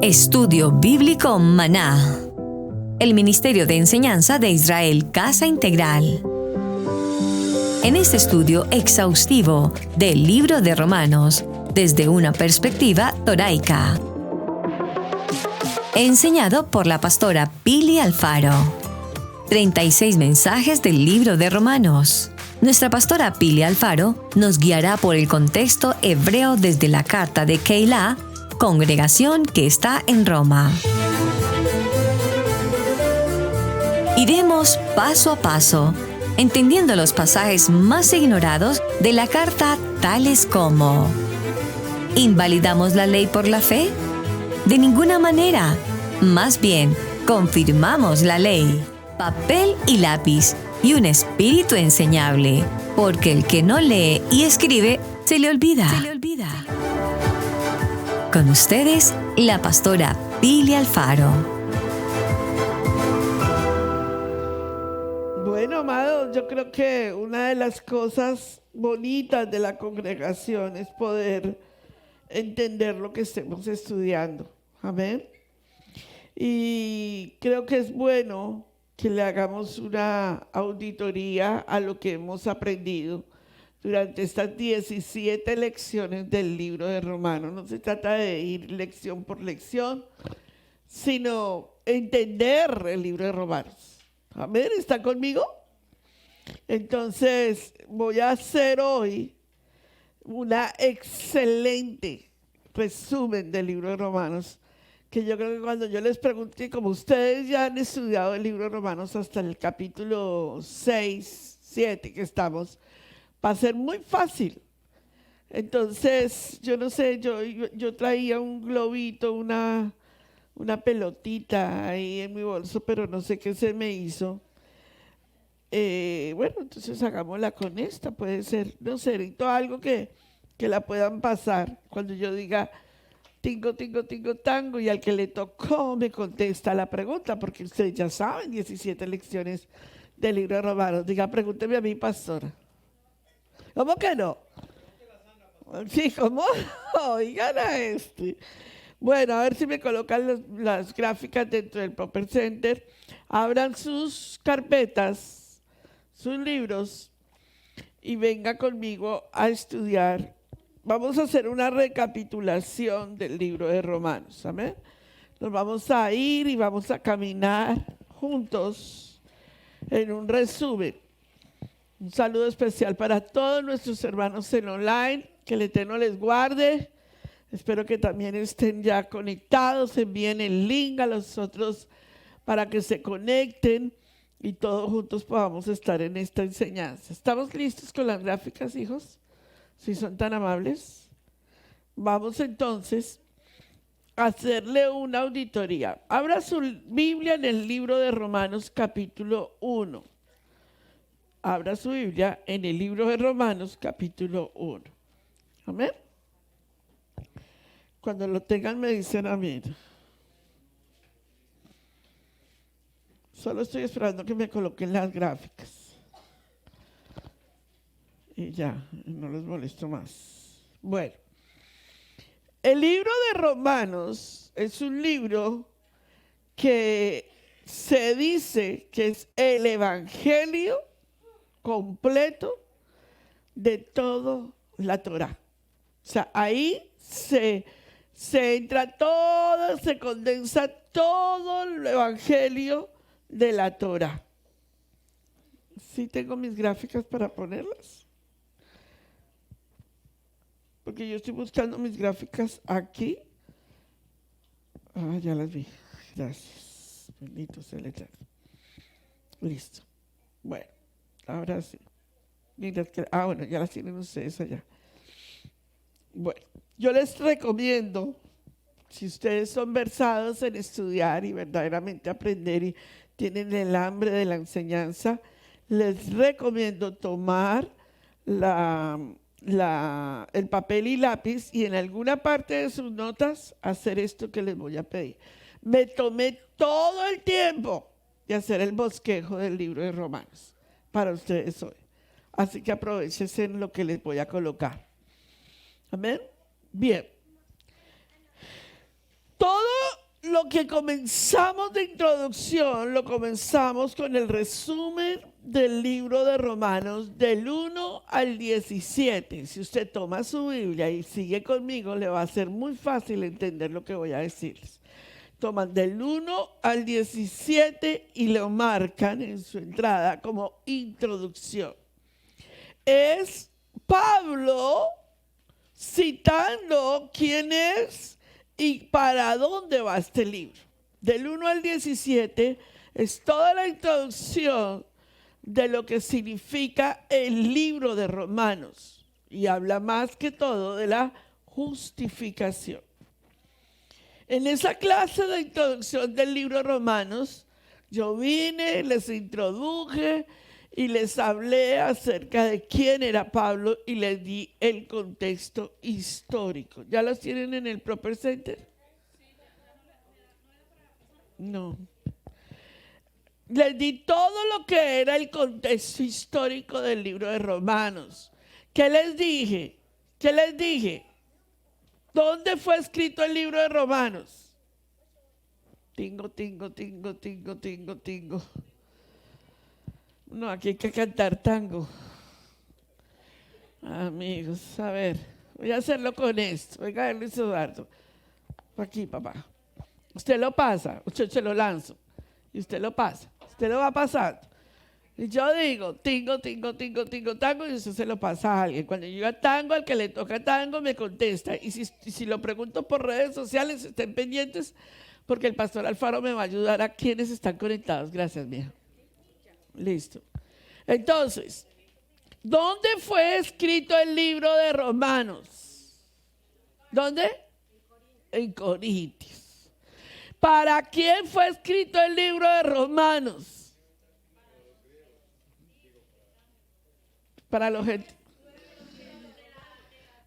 Estudio Bíblico Maná. El Ministerio de Enseñanza de Israel Casa Integral. En este estudio exhaustivo del libro de Romanos, desde una perspectiva toraica. Enseñado por la pastora Pili Alfaro. 36 mensajes del libro de Romanos. Nuestra pastora Pili Alfaro nos guiará por el contexto hebreo desde la carta de Keilah, congregación que está en Roma. Iremos paso a paso, entendiendo los pasajes más ignorados de la carta, tales como: ¿invalidamos la ley por la fe? De ninguna manera. Más bien, confirmamos la ley. Papel y lápiz y un espíritu enseñable, porque el que no lee y escribe, se le olvida. Con ustedes, la pastora Pili Alfaro. Bueno, amados, yo creo que una de las cosas bonitas de la congregación es poder entender lo que estemos estudiando. Amén. Y creo que es bueno que le hagamos una auditoría a lo que hemos aprendido durante estas 17 lecciones del libro de Romanos. No se trata de ir lección por lección, sino entender el libro de Romanos. Amén, ¿está conmigo? Entonces, voy a hacer hoy una excelente resumen del libro de Romanos, que yo creo que cuando yo les pregunté, como ustedes ya han estudiado el libro de Romanos hasta el capítulo 6, 7 que estamos, va a ser muy fácil. Entonces, yo no sé, yo traía un globito, una pelotita ahí en mi bolso, pero no sé qué se me hizo. Bueno, entonces hagámosla con esta, puede ser, no sé, necesito algo que la puedan pasar cuando yo diga tingo, tingo, tingo, tango, y al que le tocó me contesta la pregunta, porque ustedes ya saben, 17 lecciones del libro de Romanos. Diga, pregúnteme a mí, pastora. ¿Cómo que no? Sí, ¿cómo? Oigan a este. Bueno, a ver si me colocan las gráficas dentro del Proper Center. Abran sus carpetas, sus libros, y venga conmigo a estudiar. Vamos a hacer una recapitulación del libro de Romanos. Amén. Nos vamos a ir y vamos a caminar juntos en un resumen. Un saludo especial para todos nuestros hermanos en online. Que el Eterno les guarde. Espero que también estén ya conectados. Envíen el link a los otros para que se conecten y todos juntos podamos estar en esta enseñanza. ¿Estamos listos con las gráficas, hijos? Si son tan amables. Vamos entonces a hacerle una auditoría. Abra su Biblia en el libro de Romanos capítulo 1. Abra su Biblia en el libro de Romanos capítulo 1. Amén. Cuando lo tengan me dicen amén. Solo estoy esperando que me coloquen las gráficas. Y ya, no los molesto más. Bueno, el libro de Romanos es un libro que se dice que es el evangelio completo de toda la Torá. O sea, ahí se entra todo, se condensa todo el evangelio de la Torá. Sí tengo mis gráficas para ponerlas. Porque yo estoy buscando mis gráficas aquí. Ah, ya las vi. Gracias. Bendito sea el Eterno. Listo. Bueno, ahora sí. Bueno, ya las tienen ustedes allá. Bueno, yo les recomiendo, si ustedes son versados en estudiar y verdaderamente aprender y tienen el hambre de la enseñanza, les recomiendo tomar el papel y lápiz y en alguna parte de sus notas hacer esto que les voy a pedir. Me tomé todo el tiempo de hacer el bosquejo del libro de Romanos para ustedes hoy. Así que aprovechen en lo que les voy a colocar. Amén. Bien. Todo lo que comenzamos de introducción, lo comenzamos con el resumen del libro de Romanos del 1 al 17. Si usted toma su Biblia y sigue conmigo, le va a ser muy fácil entender lo que voy a decirles. Toman del 1 al 17 y lo marcan en su entrada como introducción. Es Pablo citando quién es y para dónde va este libro. Del 1 al 17 es toda la introducción de lo que significa el libro de Romanos y habla más que todo de la justificación. En esa clase de introducción del libro de Romanos, yo vine, les introduje y les hablé acerca de quién era Pablo y les di el contexto histórico. ¿Ya los tienen en el Proper Center? No. Les di todo lo que era el contexto histórico del libro de Romanos. ¿Qué les dije? ¿Qué les dije? ¿Dónde fue escrito el libro de Romanos? Tingo, tingo, tingo, tingo, tingo, tingo. No, aquí hay que cantar tango. Amigos, a ver, voy a hacerlo con esto. Oiga, Luis Eduardo. Aquí, papá. Usted lo pasa, usted se lo lanzo. Y usted lo pasa. Usted lo va pasando. Y yo digo, tingo, tingo, tingo, tingo, tango, y usted se lo pasa a alguien. Cuando yo diga tango, al que le toca tango me contesta. Y si lo pregunto por redes sociales, estén pendientes, porque el pastor Alfaro me va a ayudar a quienes están conectados. Gracias, mija. Listo. Entonces, ¿dónde fue escrito el libro de Romanos? ¿Dónde? En Corintios. ¿Para quién fue escrito el libro de Romanos? Para los gentiles.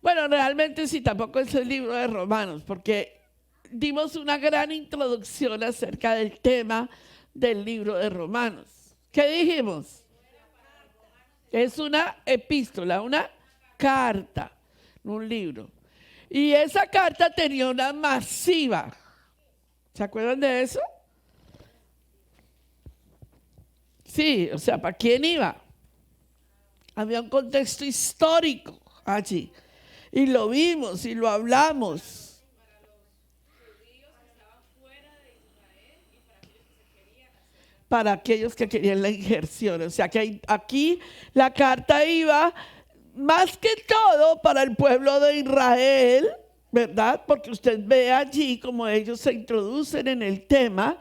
Bueno, realmente sí, tampoco es el libro de Romanos, porque dimos una gran introducción acerca del tema del libro de Romanos. ¿Qué dijimos? Es una epístola, una carta, un libro. Y esa carta tenía una masiva. ¿Se acuerdan de eso? Sí, o sea, ¿para quién iba? Había un contexto histórico allí. Y lo vimos y lo hablamos. Para aquellos que querían la injerción. O sea que aquí la carta iba más que todo para el pueblo de Israel, ¿verdad? Porque usted ve allí como ellos se introducen en el tema.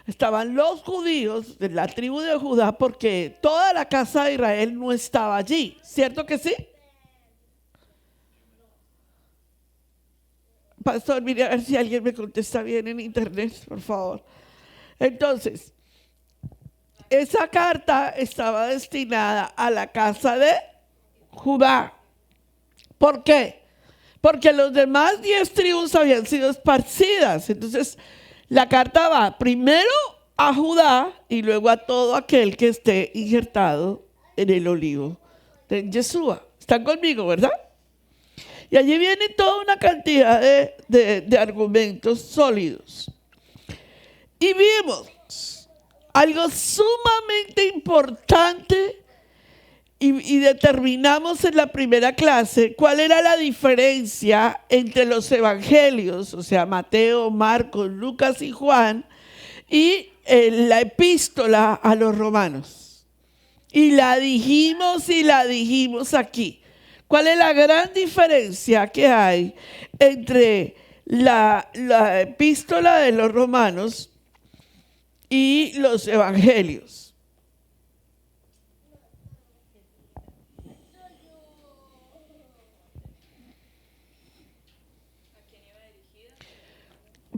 Estaban los judíos de la tribu de Judá, porque toda la casa de Israel no estaba allí. ¿Cierto que sí? Pastor, mire a ver si alguien me contesta bien en internet, por favor. Entonces, esa carta estaba destinada a la casa de Judá. ¿Por qué? Porque los demás 10 tribus habían sido esparcidas. Entonces, la carta va primero a Judá y luego a todo aquel que esté injertado en el olivo de Yeshua. ¿Están conmigo, verdad? Y allí viene toda una cantidad de argumentos sólidos. Y vimos algo sumamente importante y determinamos en la primera clase cuál era la diferencia entre los evangelios, o sea, Mateo, Marcos, Lucas y Juan, y la epístola a los romanos. Y la dijimos aquí. ¿Cuál es la gran diferencia que hay entre la epístola de los romanos y los evangelios?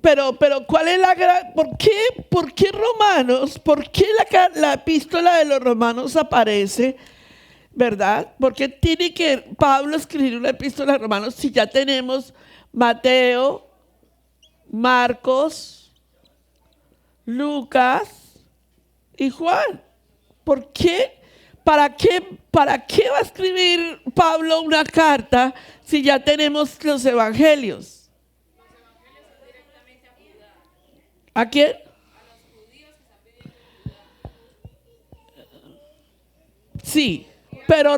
Pero ¿cuál es la gran? ¿Por qué Romanos? ¿Por qué la epístola de los romanos aparece? ¿Verdad? ¿Por qué tiene que Pablo escribir una epístola de romanos si ya tenemos Mateo, Marcos, Lucas y Juan? ¿Por qué? ¿Para qué va a escribir Pablo una carta si ya tenemos los evangelios? ¿A quién? Sí, pero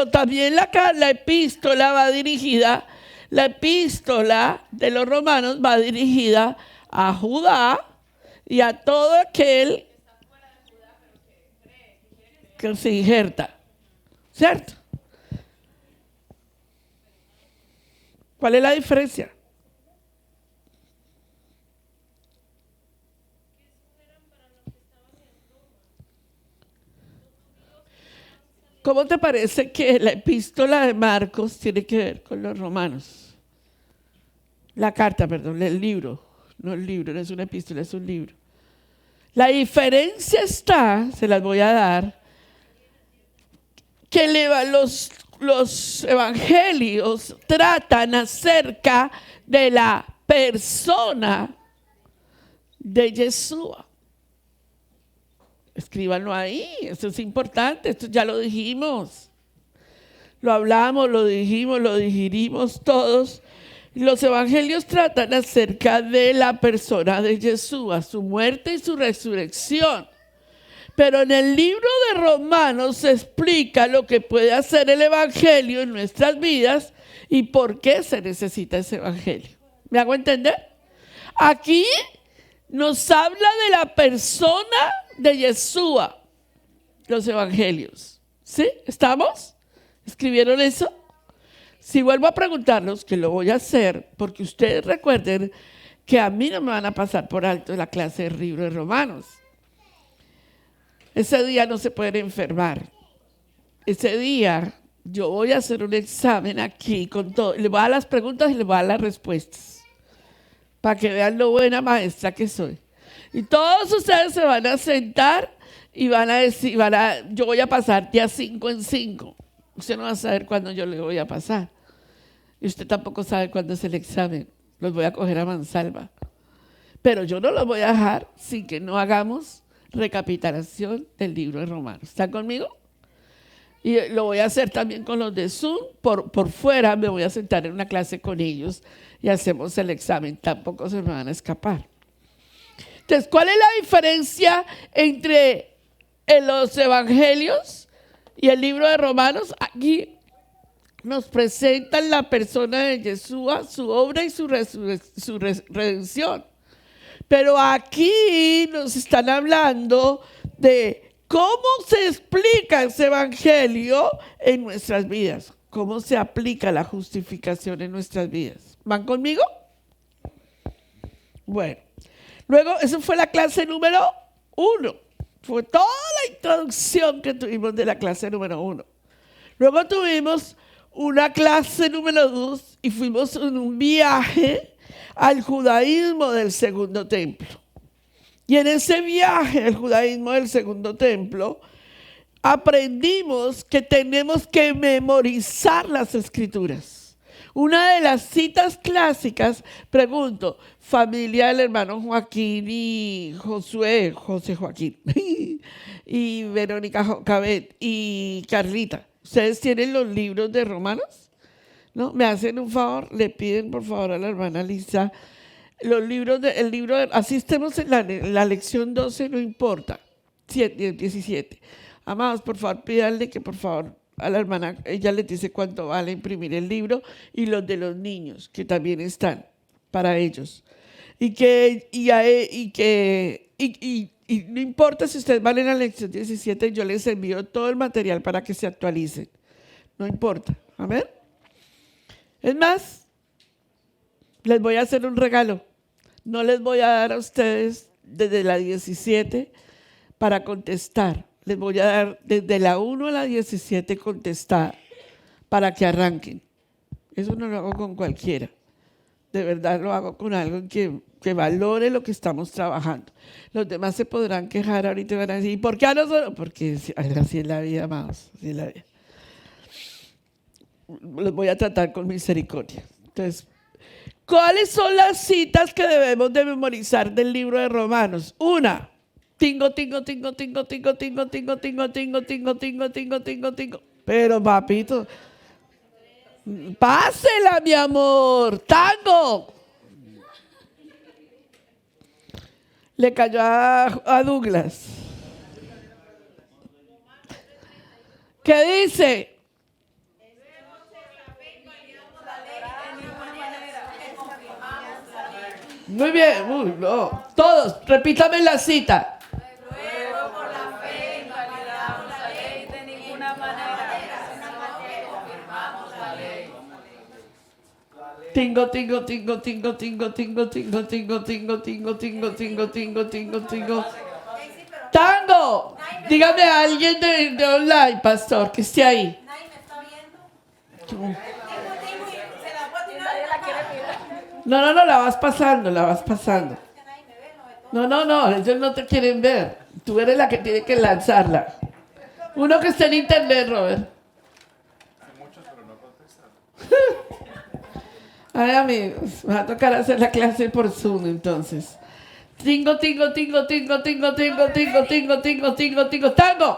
también la epístola va dirigida, la epístola de los romanos va dirigida a Judá y a todo aquel que se injerta, ¿cierto? ¿Cuál es la diferencia? ¿Cómo te parece que la epístola de Marcos tiene que ver con los romanos? La carta, perdón, el libro. No el libro, no es una epístola, es un libro. La diferencia está, se las voy a dar, que los evangelios tratan acerca de la persona de Yeshua. Escríbanlo ahí, esto es importante, esto ya lo dijimos. Lo hablamos, lo dijimos, lo digerimos todos. Los evangelios tratan acerca de la persona de Yeshua, su muerte y su resurrección. Pero en el libro de Romanos se explica lo que puede hacer el evangelio en nuestras vidas y por qué se necesita ese evangelio. ¿Me hago entender? Aquí nos habla de la persona de Yeshua, los evangelios. ¿Sí? ¿Estamos? ¿Escribieron eso? Si vuelvo a preguntarlos, que lo voy a hacer, porque ustedes recuerden que a mí no me van a pasar por alto la clase del libro de Romanos. Ese día no se pueden enfermar. Ese día yo voy a hacer un examen aquí con todo. Les voy a dar las preguntas y les voy a dar las respuestas. Para que vean lo buena maestra que soy. Y todos ustedes se van a sentar y van a decir, yo voy a pasar día 5 en 5. Usted no va a saber cuándo yo le voy a pasar. Y usted tampoco sabe cuándo es el examen. Los voy a coger a mansalva. Pero yo no los voy a dejar sin que no hagamos recapitulación del libro de Romanos. ¿Están conmigo? Y lo voy a hacer también con los de Zoom. Por fuera me voy a sentar en una clase con ellos y hacemos el examen. Tampoco se me van a escapar. Entonces, ¿cuál es la diferencia entre los evangelios y el libro de Romanos? Aquí nos presentan la persona de Yeshua, su obra y su redención. Pero aquí nos están hablando de cómo se explica ese evangelio en nuestras vidas, cómo se aplica la justificación en nuestras vidas. ¿Van conmigo? Bueno, luego, eso fue la clase número 1. Fue toda la introducción que tuvimos de la clase número 1. Luego tuvimos una clase número 2 y fuimos en un viaje al judaísmo del segundo templo. Y en ese viaje al judaísmo del segundo templo, aprendimos que tenemos que memorizar las escrituras. Una de las citas clásicas, pregunto, familia del hermano Joaquín y José Joaquín, y Verónica Jocabet y Carlita, ¿ustedes tienen los libros de Romanos? ¿No? ¿Me hacen un favor? Le piden por favor a la hermana Lisa los libros, así estemos en la lección 12, no importa, 17. Amados, por favor, pídanle que por favor a la hermana, ella les dice cuánto vale imprimir el libro y los de los niños, que también están para ellos. Y no importa si ustedes van en la lección 17, yo les envío todo el material para que se actualicen. No importa. Amén. Es más, les voy a hacer un regalo. No les voy a dar a ustedes desde la 17 para contestar. Les voy a dar desde la 1 a la 17 contestar para que arranquen. Eso no lo hago con cualquiera. De verdad lo hago con algo que valore lo que estamos trabajando. Los demás se podrán quejar ahorita y van a decir, ¿por qué a nosotros? Porque así es la vida, amados. Así es la vida. Los voy a tratar con misericordia. Entonces, ¿cuáles son las citas que debemos de memorizar del libro de Romanos? Una, tingo. Pero papito, pásela, mi amor, tango. le cayó a Douglas. ¿Qué dice? Muy bien, no. Todos, repítame la cita. Luego por la fe invalidamos la ley de ninguna manera, confirmamos la ley. Tingo, tingo, tingo, tingo, tingo, tingo, tingo, tingo, tingo, tingo, tingo, tingo, tingo, tingo, tingo. Tango. Dígame a alguien de online, pastor, que esté ahí. Nadie me está viendo. Se la voy a tirar. Nadie la quiere mirar. No, la vas pasando, la vas pasando. No, ellos no te quieren ver. Tú eres la que tiene que lanzarla. Uno que esté en internet, Robert. Ay, amigos, me va a tocar hacer la clase por Zoom entonces. Tingo, tingo, tingo, tingo, tingo, tingo, tingo, tingo, tingo, tingo, tingo, tango.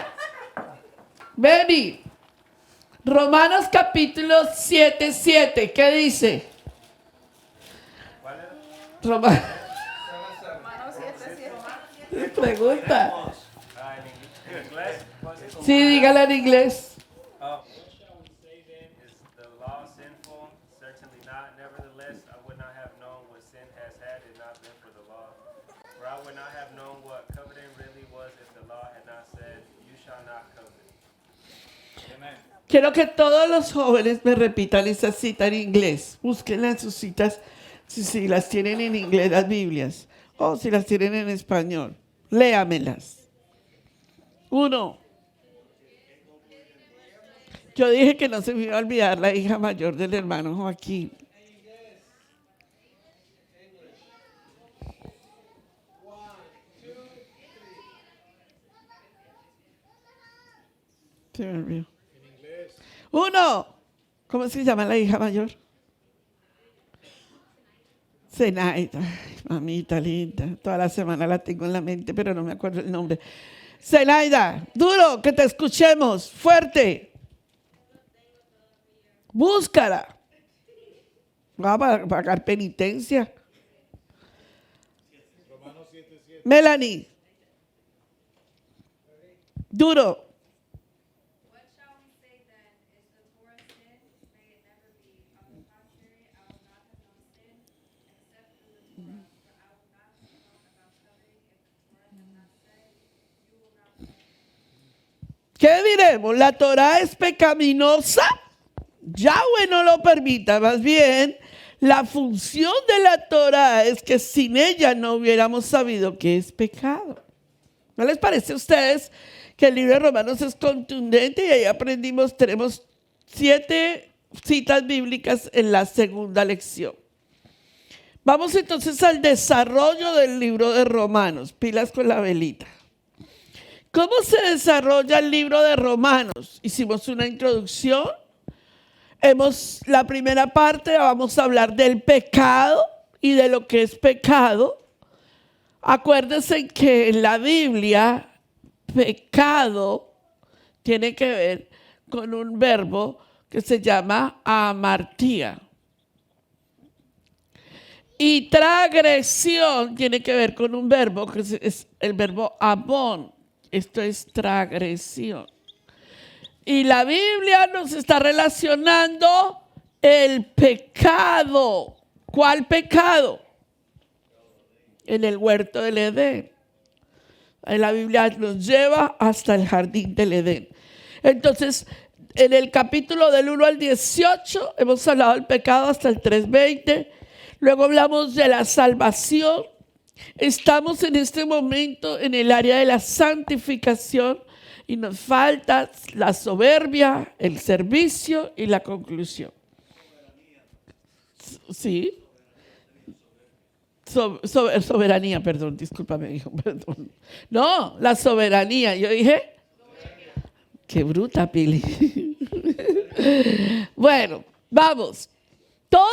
Benny. Romanos capítulo 7:7. ¿Qué dice? Romanos 7:7. Pregunta. Sí, dígala en inglés. Quiero que todos los jóvenes me repitan esa cita en inglés. Búsquenla en sus citas si las tienen en inglés, las Biblias, o si las tienen en español. Léamelas. 1. Yo dije que no se me iba a olvidar la hija mayor del hermano Joaquín. Se me olvidó. 1. ¿Cómo se llama la hija mayor? Zenaida. Ay, mamita linda. Toda la semana la tengo en la mente, pero no me acuerdo el nombre. Zenaida, duro, que te escuchemos. Fuerte. Búscala. Va a pagar penitencia. Melanie. Duro. ¿Qué diremos? ¿La Torá es pecaminosa? Yahweh no lo permita. Más bien, la función de la Torá es que sin ella no hubiéramos sabido que es pecado. ¿No les parece a ustedes que el libro de Romanos es contundente? Y ahí aprendimos, tenemos 7 citas bíblicas en la segunda lección. Vamos entonces al desarrollo del libro de Romanos. Pilas con la velita. ¿Cómo se desarrolla el libro de Romanos? Hicimos una introducción. La primera parte vamos a hablar del pecado y de lo que es pecado. Acuérdense que en la Biblia, pecado tiene que ver con un verbo que se llama amartía. Y transgresión tiene que ver con un verbo que es el verbo amón. Esto es transgresión. Y la Biblia nos está relacionando el pecado. ¿Cuál pecado? En el huerto del Edén. La Biblia nos lleva hasta el jardín del Edén. Entonces, en el capítulo del 1 al 18 hemos hablado del pecado hasta el 3:20. Luego hablamos de la salvación. Estamos en este momento en el área de la santificación y nos falta la soberbia, el servicio y la conclusión. Sí. Soberanía, perdón, discúlpame, hijo, perdón. No, la soberanía. Yo dije, qué bruta, Pili. Bueno, vamos. Todo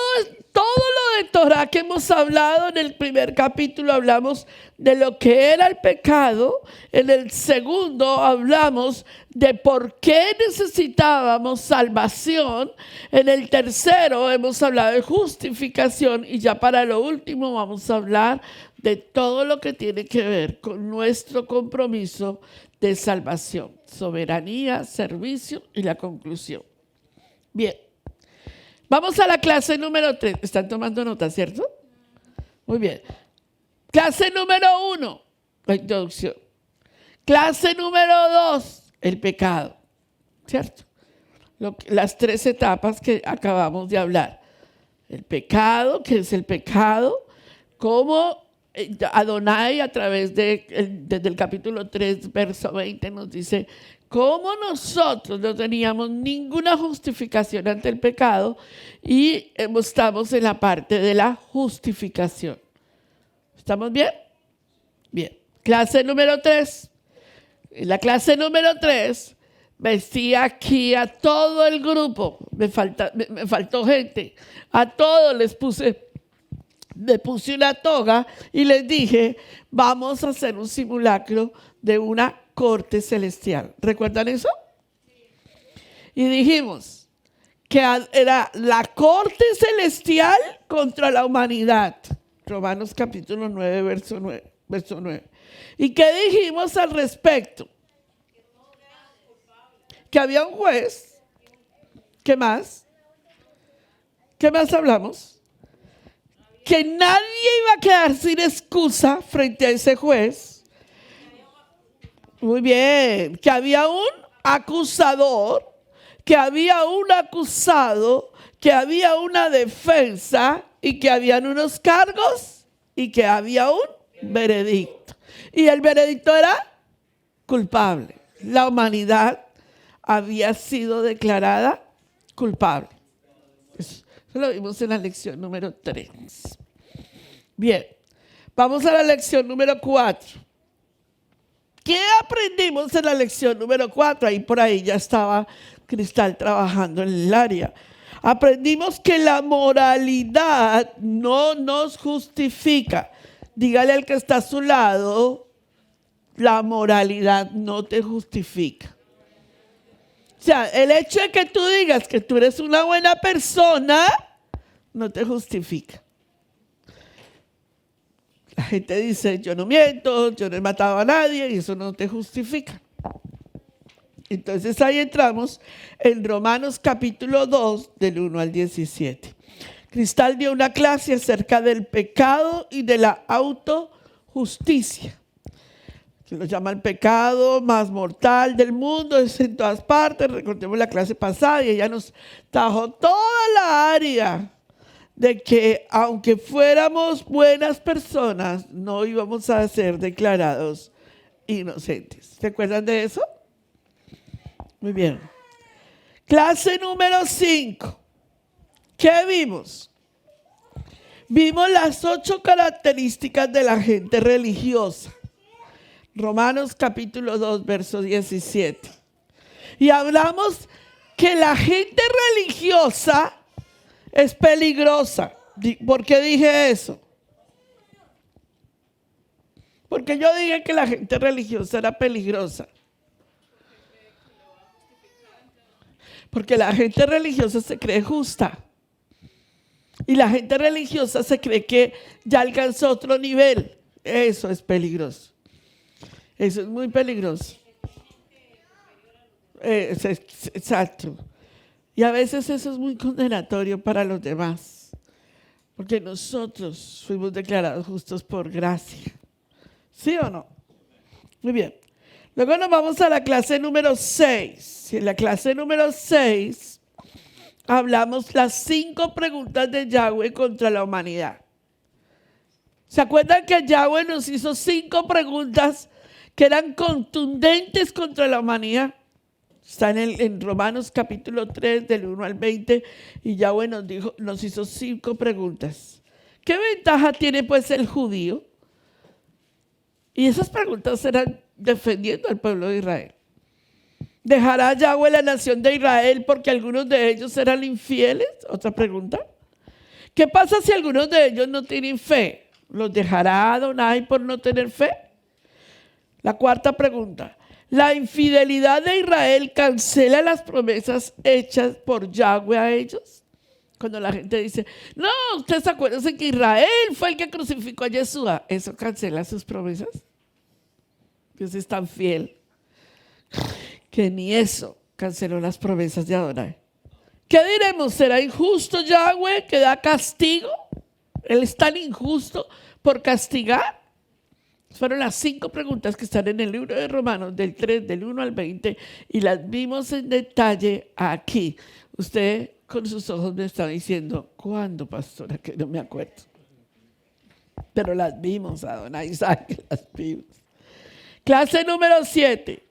lo de Torah que hemos hablado en el primer capítulo, hablamos de lo que era el pecado. En el segundo hablamos de por qué necesitábamos salvación. En el tercero hemos hablado de justificación. Y ya para lo último vamos a hablar de todo lo que tiene que ver con nuestro compromiso de salvación, soberanía, servicio y la conclusión. Bien. Vamos a la clase número 3. ¿Están tomando nota, cierto? Muy bien. Clase número 1, la introducción. Clase número 2, el pecado. ¿Cierto? Las 3 etapas que acabamos de hablar. El pecado, ¿qué es el pecado? Cómo Adonai a través desde el capítulo 3, verso 20 nos dice cómo nosotros no teníamos ninguna justificación ante el pecado y estamos en la parte de la justificación. ¿Estamos bien? Bien. Clase número 3. En la clase número 3 vestía aquí a todo el grupo. Me faltó gente. A todos me puse una toga y les dije, vamos a hacer un simulacro de una corte celestial. ¿Recuerdan eso? Y dijimos que era la corte celestial contra la humanidad. Romanos capítulo 9, verso 9. ¿Y qué dijimos al respecto? Que había un juez. ¿Qué más? ¿Qué más hablamos? Que nadie iba a quedar sin excusa frente a ese juez. Muy bien, que había un acusador, que había un acusado, que había una defensa y que habían unos cargos y que había un veredicto. Y el veredicto era culpable. La humanidad había sido declarada culpable. Eso lo vimos en la lección número 3. Bien, vamos a la lección número 4. ¿Qué aprendimos en la lección número 4? Ahí por ahí ya estaba Cristal trabajando en el área. Aprendimos que la moralidad no nos justifica. Dígale al que está a su lado, la moralidad no te justifica. O sea, el hecho de que tú digas que tú eres una buena persona, no te justifica. La gente dice, yo no miento, yo no he matado a nadie, y eso no te justifica. Entonces ahí entramos en Romanos capítulo 2, del 1 al 17. Cristal dio una clase acerca del pecado y de la autojusticia. Se lo llama el pecado más mortal del mundo, es en todas partes. Recordemos la clase pasada y ella nos trajo toda la área de que aunque fuéramos buenas personas, no íbamos a ser declarados inocentes. ¿Se acuerdan de eso? Muy bien. Clase número 5. ¿Qué vimos? Vimos las 8 características de la gente religiosa. Romanos capítulo 2, verso 17. Y hablamos que la gente religiosa es peligrosa. ¿Por qué dije eso? Porque yo dije que la gente religiosa era peligrosa. Porque la gente religiosa se cree justa. Y la gente religiosa se cree que ya alcanzó otro nivel. Eso es peligroso. Eso es muy peligroso. Exacto. Y a veces eso es muy condenatorio para los demás. Porque nosotros fuimos declarados justos por gracia. ¿Sí o no? Muy bien. Luego nos vamos a la clase número 6. Y en la clase número 6 hablamos las 5 preguntas de Yahweh contra la humanidad. ¿Se acuerdan que Yahweh nos hizo 5 preguntas que eran contundentes contra la humanidad? Está en Romanos capítulo 3 del 1 al 20 y Yahweh nos hizo 5 preguntas. ¿Qué ventaja tiene pues el judío? Y esas preguntas eran defendiendo al pueblo de Israel. ¿Dejará Yahweh la nación de Israel porque algunos de ellos eran infieles? Otra pregunta. ¿Qué pasa si algunos de ellos no tienen fe? ¿Los dejará Adonai por no tener fe? La cuarta pregunta. ¿La infidelidad de Israel cancela las promesas hechas por Yahweh a ellos? Cuando la gente dice, no, ustedes acuérdense que Israel fue el que crucificó a Yeshua. ¿Eso cancela sus promesas? Dios es tan fiel que ni eso canceló las promesas de Adonai. ¿Qué diremos? ¿Será injusto Yahweh que da castigo? ¿Él es tan injusto por castigar? Fueron las 5 preguntas que están en el libro de Romanos, del 3, del 1 al 20, y las vimos en detalle aquí. Usted con sus ojos me está diciendo, ¿cuándo, pastora? Que no me acuerdo. Pero las vimos, Adonai sabe que las vimos. Clase número 7.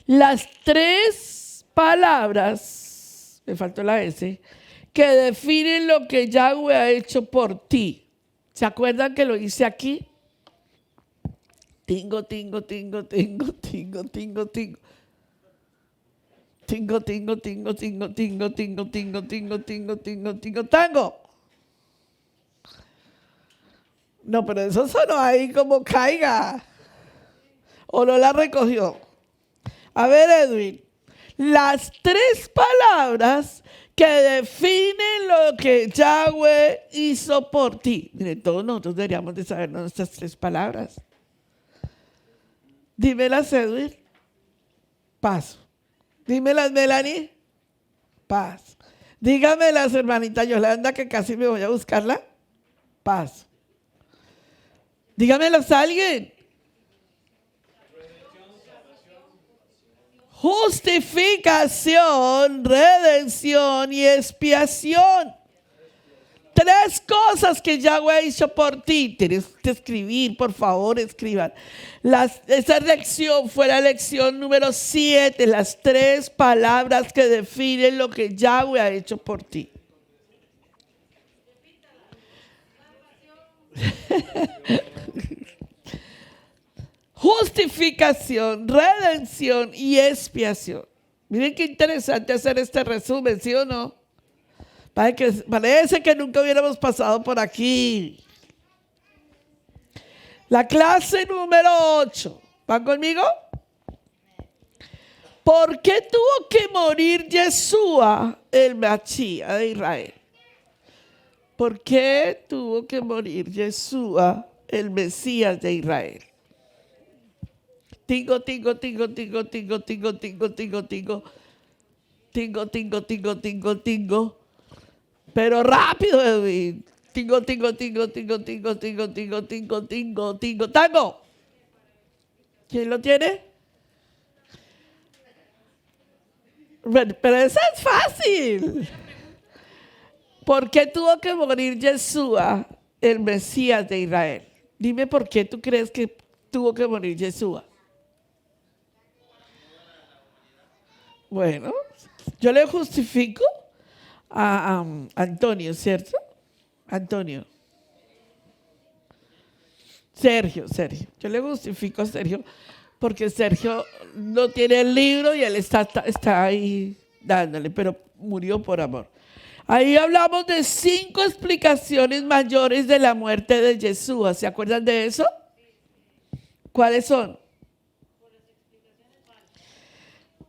Las 3 palabras, me faltó la S, que definen lo que Yahweh ha hecho por ti. ¿Se acuerdan que lo hice aquí? Tingo, tingo, tingo, tingo, tingo, tingo, tingo. Tingo, tingo, tingo, tingo, tingo, tingo, tingo, tingo, tingo, tingo, tingo, tango. No, pero eso sonó ahí como caiga. ¿O no la recogió? A ver, Edwin. Las 3 palabras que definen lo que Yahweh hizo por ti. Miren, todos nosotros deberíamos de saber nuestras 3 palabras. Dímelas, Edwin. Paso. Dímelas, Melanie. Paso. Dígamelas, hermanita Yolanda, que casi me voy a buscarla. Paso. Dígamelas a alguien. Justificación, redención y expiación. 3 cosas que Yahweh hizo por ti. Tienes que escribir, por favor, escriban. Esa lección fue la lección número 7. Las 3 palabras que definen lo que Yahweh ha hecho por ti. Justificación, redención y expiación. Miren qué interesante hacer este resumen, ¿sí o no? Parece que nunca hubiéramos pasado por aquí. La clase número 8. ¿Van conmigo? ¿Por qué tuvo que morir Yeshua, el Mashiach de Israel? ¿Por qué tuvo que morir Yeshua, el Mesías de Israel? Tingo, tingo, tingo, tingo, tingo, tingo, tingo, tingo, tingo. Tingo, tingo, tingo, tingo, tingo. Pero rápido, Edwin. Tingo, tingo, tingo, tingo, tingo, tingo, tingo, tingo, tingo, tingo, tango. ¿Quién lo tiene? Bueno, pero esa es fácil. ¿Por qué tuvo que morir Yeshua, el Mesías de Israel? Dime por qué tú crees que tuvo que morir Yeshua. Bueno, yo le justifico a Antonio, ¿cierto? Antonio. Sergio. Yo le justifico a Sergio porque Sergio no tiene el libro y él está ahí dándole, pero murió por amor. Ahí hablamos de 5 explicaciones mayores de la muerte de Yeshua. ¿Se acuerdan de eso? ¿Cuáles son?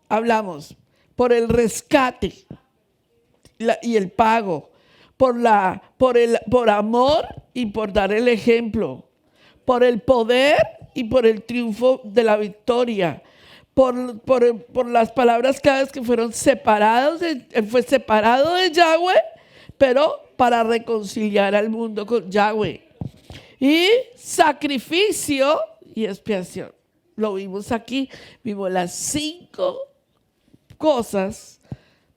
Hablamos por el rescate y el pago, por amor y por dar el ejemplo, por el poder y por el triunfo de la victoria, por las palabras cada vez que fueron separados, fue separado de Yahweh, pero para reconciliar al mundo con Yahweh. Y sacrificio y expiación. Lo vimos aquí, vimos las 5 cosas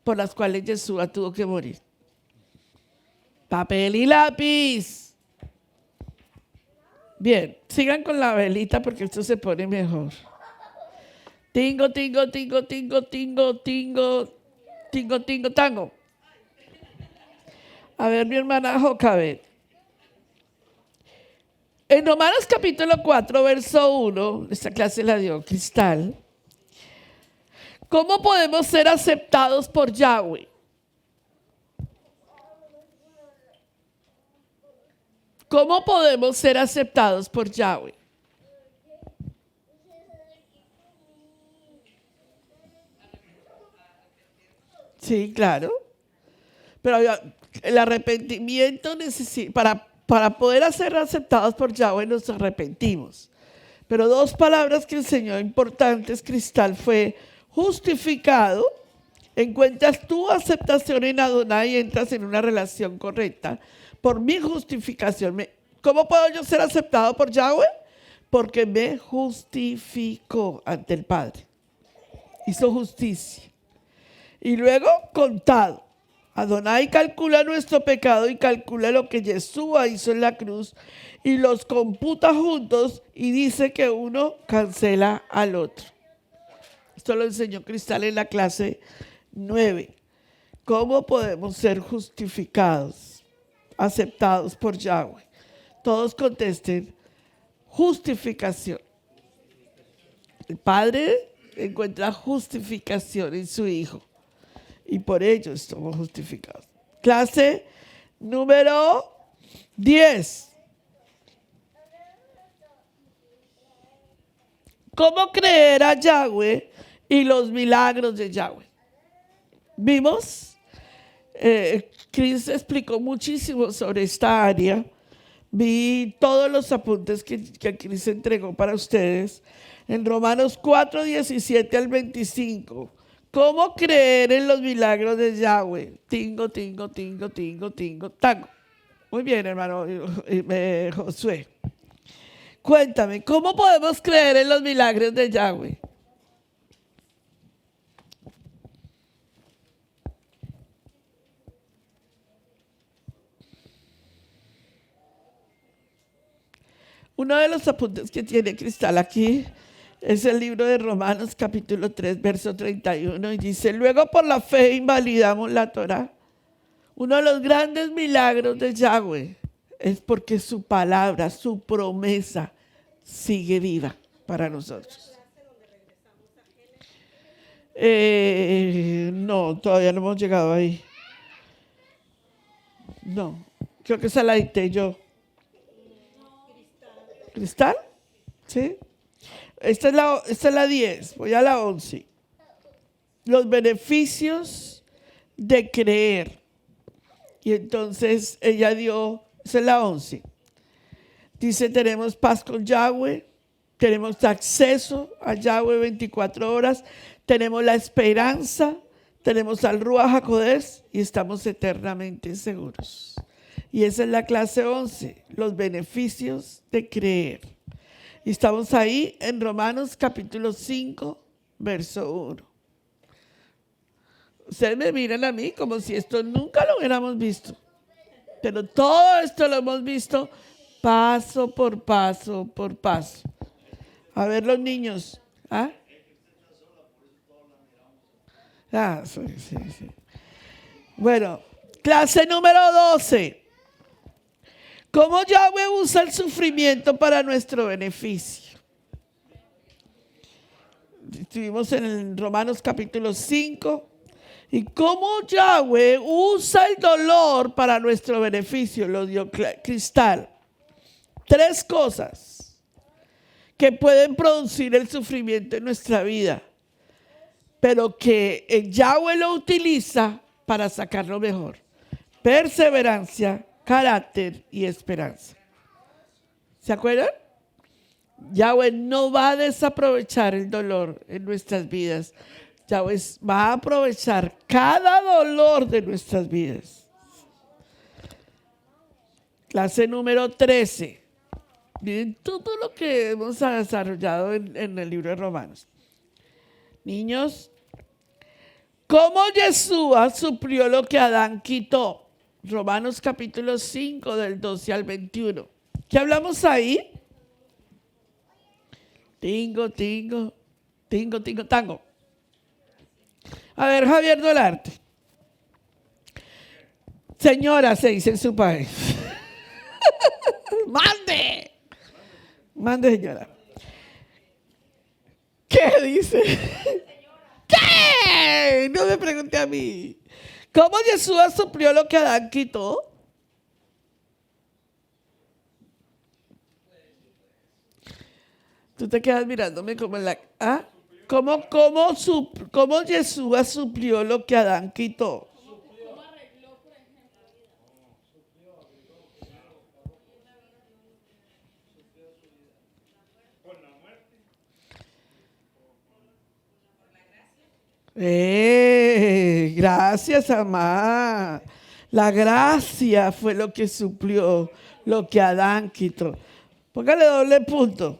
por las cuales Yeshua tuvo que morir. Papel y lápiz. Bien, sigan con la velita porque esto se pone mejor. Tingo, tingo, tingo, tingo, tingo, tingo, tingo, tingo, tango. A ver, mi hermana Jocabet. En Romanos capítulo 4, verso 1, esta clase la dio Cristal. ¿Cómo podemos ser aceptados por Yahweh? ¿Cómo podemos ser aceptados por Yahweh? Sí, claro. Pero el arrepentimiento para poder ser aceptados por Yahweh nos arrepentimos. Pero dos palabras que enseñó importantes Cristal fue justificado. Encuentras tu aceptación en Adonai y entras en una relación correcta. Por mi justificación. ¿Cómo puedo yo ser aceptado por Yahweh? Porque me justificó ante el Padre. Hizo justicia. Y luego contado. Adonai calcula nuestro pecado y calcula lo que Yeshua hizo en la cruz y los computa juntos y dice que uno cancela al otro. Esto lo enseñó Cristal en la clase 9. ¿Cómo podemos ser justificados, aceptados por Yahweh? Todos contesten, justificación. El Padre encuentra justificación en su Hijo. Y por ello estamos justificados. Clase número 10. ¿Cómo creer a Yahweh y los milagros de Yahweh? ¿Vimos? Chris explicó muchísimo sobre esta área. Vi todos los apuntes que Chris entregó para ustedes. En Romanos 4, 17 al 25. ¿Cómo creer en los milagros de Yahweh? Tingo, tingo, tingo, tingo, tingo, tango. Muy bien, hermano Josué. Cuéntame, ¿cómo podemos creer en los milagros de Yahweh? Uno de los apuntes que tiene Cristal aquí es el libro de Romanos capítulo 3, verso 31, y dice, luego por la fe invalidamos la Torá. Uno de los grandes milagros de Yahweh es porque su palabra, su promesa sigue viva para nosotros. No, todavía no hemos llegado ahí. No, creo que esa la dicté yo. ¿Cristal? ¿Sí? Esta es la 10, voy a la 11. Los beneficios de creer. Y entonces ella dio, esa es la 11. Dice, tenemos paz con Yahweh, tenemos acceso a Yahweh 24 horas, tenemos la esperanza, tenemos al Ruach HaKodesh y estamos eternamente seguros. Y esa es la clase 11, los beneficios de creer. Y estamos ahí en Romanos capítulo 5, verso 1. Ustedes me miran a mí como si esto nunca lo hubiéramos visto. Pero todo esto lo hemos visto paso por paso por paso. A ver los niños. ¿Ah? Sí. Bueno, clase número 12. ¿Cómo Yahweh usa el sufrimiento para nuestro beneficio? Estuvimos en Romanos capítulo 5. ¿Y cómo Yahweh usa el dolor para nuestro beneficio? Lo dio Cristal. 3 cosas que pueden producir el sufrimiento en nuestra vida, pero que Yahweh lo utiliza para sacarlo mejor. Perseverancia, carácter y esperanza. ¿Se acuerdan? Yahweh no va a desaprovechar el dolor en nuestras vidas. Yahweh va a aprovechar cada dolor de nuestras vidas. Clase número 13. Miren todo lo que hemos desarrollado en el libro de Romanos. Niños, ¿cómo Yeshua suplió lo que Adán quitó? Romanos capítulo 5 del 12 al 21. ¿Qué hablamos ahí? Tingo, tingo, tingo, tingo, tango. A ver, Javier Dolarte. Señora, se dice en su país. ¡Mande! Mande, señora. ¿Qué dice? ¿Qué? No me pregunte a mí. ¿Cómo Yeshua suplió lo que Adán quitó? Tú te quedas mirándome como en la... ¿Ah? ¿Cómo Yeshua suplió lo que Adán quitó? Gracias, amá. La gracia fue lo que suplió lo que Adán quitó. Póngale doble punto.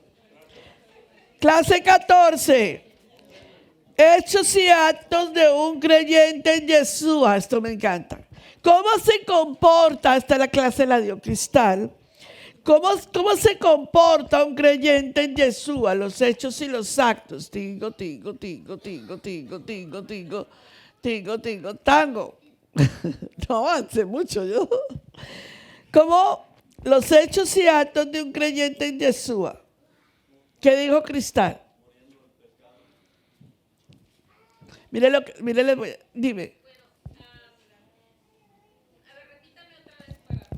Clase 14. Hechos y actos de un creyente en Yeshua. Esto me encanta. ¿Cómo se comporta? Esta la clase la dio Cristal. ¿Cómo se comporta un creyente en Yeshua? Los hechos y los actos. Tingo, tingo, tingo, tingo, tingo, tingo, tingo, tingo, tingo, tango. No avance mucho yo. ¿Cómo los hechos y actos de un creyente en Yeshua? ¿Qué dijo Cristal? Dime.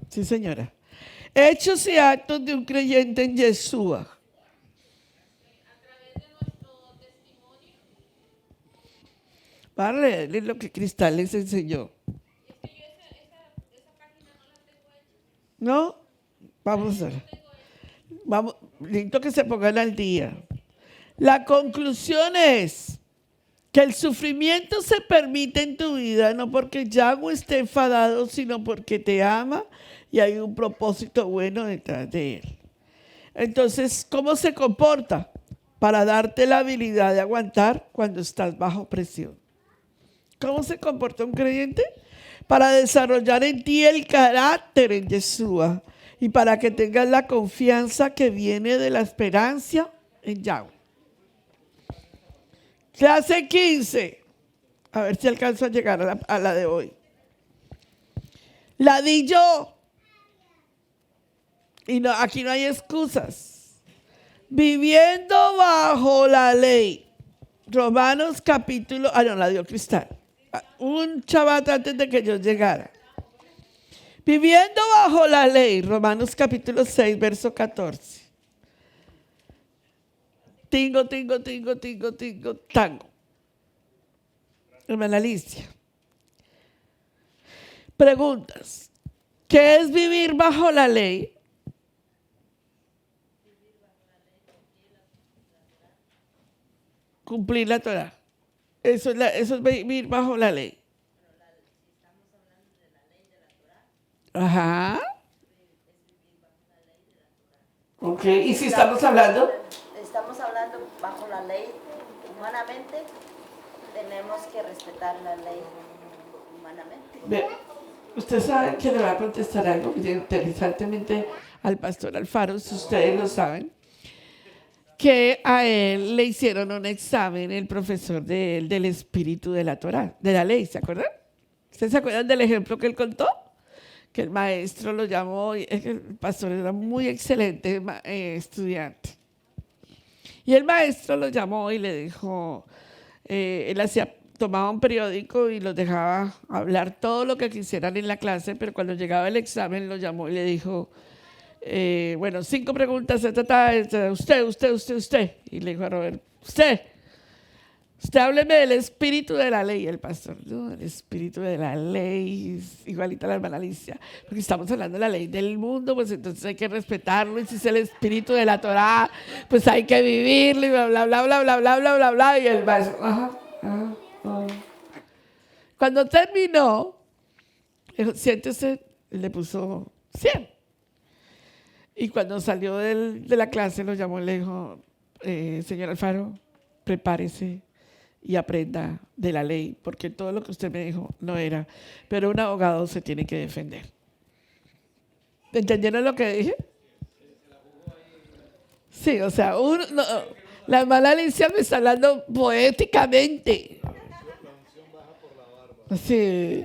Sí, señora. Hechos y actos de un creyente en Yeshua. A través de nuestro testimonio. Para leerles lo que Cristal les enseñó. Es que yo esa página no la tengo hecha. ¿No? Vamos a ver. Vamos, necesito que se pongan al día. La conclusión es que el sufrimiento se permite en tu vida no porque Yahweh esté enfadado, sino porque te ama y hay un propósito bueno detrás de él. Entonces, ¿cómo se comporta? Para darte la habilidad de aguantar cuando estás bajo presión. ¿Cómo se comporta un creyente? Para desarrollar en ti el carácter en Yeshua y para que tengas la confianza que viene de la esperanza en Yahweh. Clase 15. A ver si alcanzo a llegar a la de hoy. La di yo. Y no, aquí no hay excusas. Viviendo bajo la ley. Romanos capítulo... no, la dio Cristal. Un chabat antes de que yo llegara. Viviendo bajo la ley. Romanos capítulo 6, verso 14. Tingo, tingo, tingo, tingo, tingo, tango. Hermana Alicia. Preguntas. ¿Qué es vivir bajo la ley? Cumplir la Torah. Eso es vivir bajo la ley. Ajá. Ok, ¿y si estamos hablando? Estamos hablando bajo la ley humanamente, tenemos que respetar la ley humanamente. Usted sabe que le va a contestar algo interesantemente al pastor Alfaro, si ustedes lo saben, que a él le hicieron un examen el profesor del espíritu de la Torah, de la ley, ¿se acuerdan? ¿Ustedes se acuerdan del ejemplo que él contó? Que el maestro lo llamó, el pastor era muy excelente estudiante. Y el maestro lo llamó y le dijo, él tomaba un periódico y los dejaba hablar todo lo que quisieran en la clase, pero cuando llegaba el examen lo llamó y le dijo, 5 preguntas, usted. Y le dijo a Robert, usted hábleme del espíritu de la ley. El pastor, no, el espíritu de la ley es igualita a la hermana Alicia, porque estamos hablando de la ley del mundo, pues entonces hay que respetarlo, y si es el espíritu de la Torah, pues hay que vivirlo, y bla, bla, bla, bla, bla, bla, bla, bla, bla, y el maestro, Cuando terminó, dijo, siéntese, le puso 100. Y cuando salió de la clase, lo llamó y le dijo, señor Alfaro, prepárese y aprenda de la ley, porque todo lo que usted me dijo no era, pero un abogado se tiene que defender. ¿Entendieron lo que dije? Sí, o sea, la hermana Alicia me está hablando poéticamente. Sí.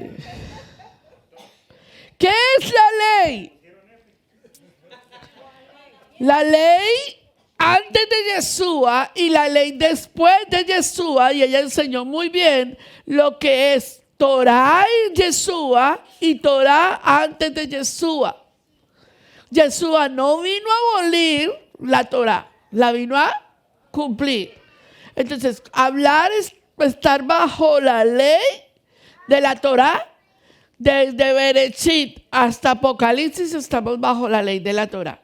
¿Qué es la ley? La ley antes de Yeshua y la ley después de Yeshua, y ella enseñó muy bien lo que es Torah en Yeshua y Torah antes de Yeshua. Yeshua no vino a abolir la Torah, la vino a cumplir. Entonces, hablar es estar bajo la ley de la Torá. Desde Bereshit hasta Apocalipsis estamos bajo la ley de la Torá.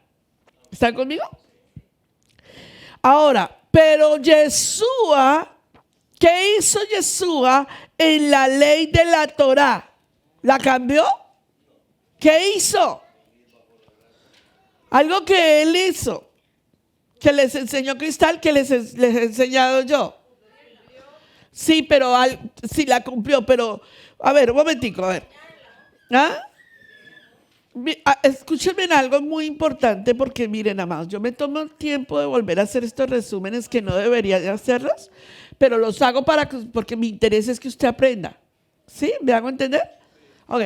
¿Están conmigo? Ahora, pero Yeshua, ¿qué hizo Yeshua en la ley de la Torá? ¿La cambió? ¿Qué hizo? Algo que él hizo, que les enseñó Cristal, que les he enseñado yo. Sí, pero sí la cumplió, pero a ver, un momentico, a ver. ¿Ah? Escúchenme en algo muy importante porque miren, amados, yo me tomo el tiempo de volver a hacer estos resúmenes que no debería de hacerlos, pero los hago porque mi interés es que usted aprenda. ¿Sí? ¿Me hago entender? Ok.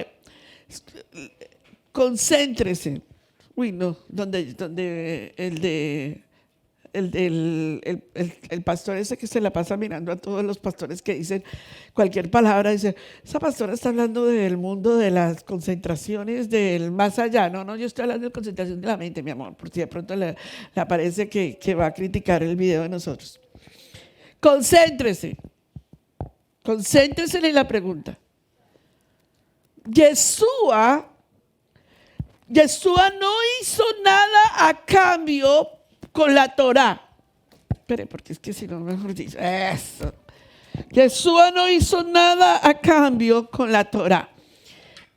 Concéntrese. Uy, no, donde el pastor ese que se la pasa mirando a todos los pastores que dicen cualquier palabra, dice, esa pastora está hablando del mundo de las concentraciones del más allá. No, yo estoy hablando de concentración de la mente, mi amor, por si de pronto le parece que va a criticar el video de nosotros. Concéntrese en la pregunta. Yeshua no hizo nada a cambio con la Torá. Espere, porque es que si no, mejor dicho, eso. Yeshua no hizo nada a cambio con la Torá.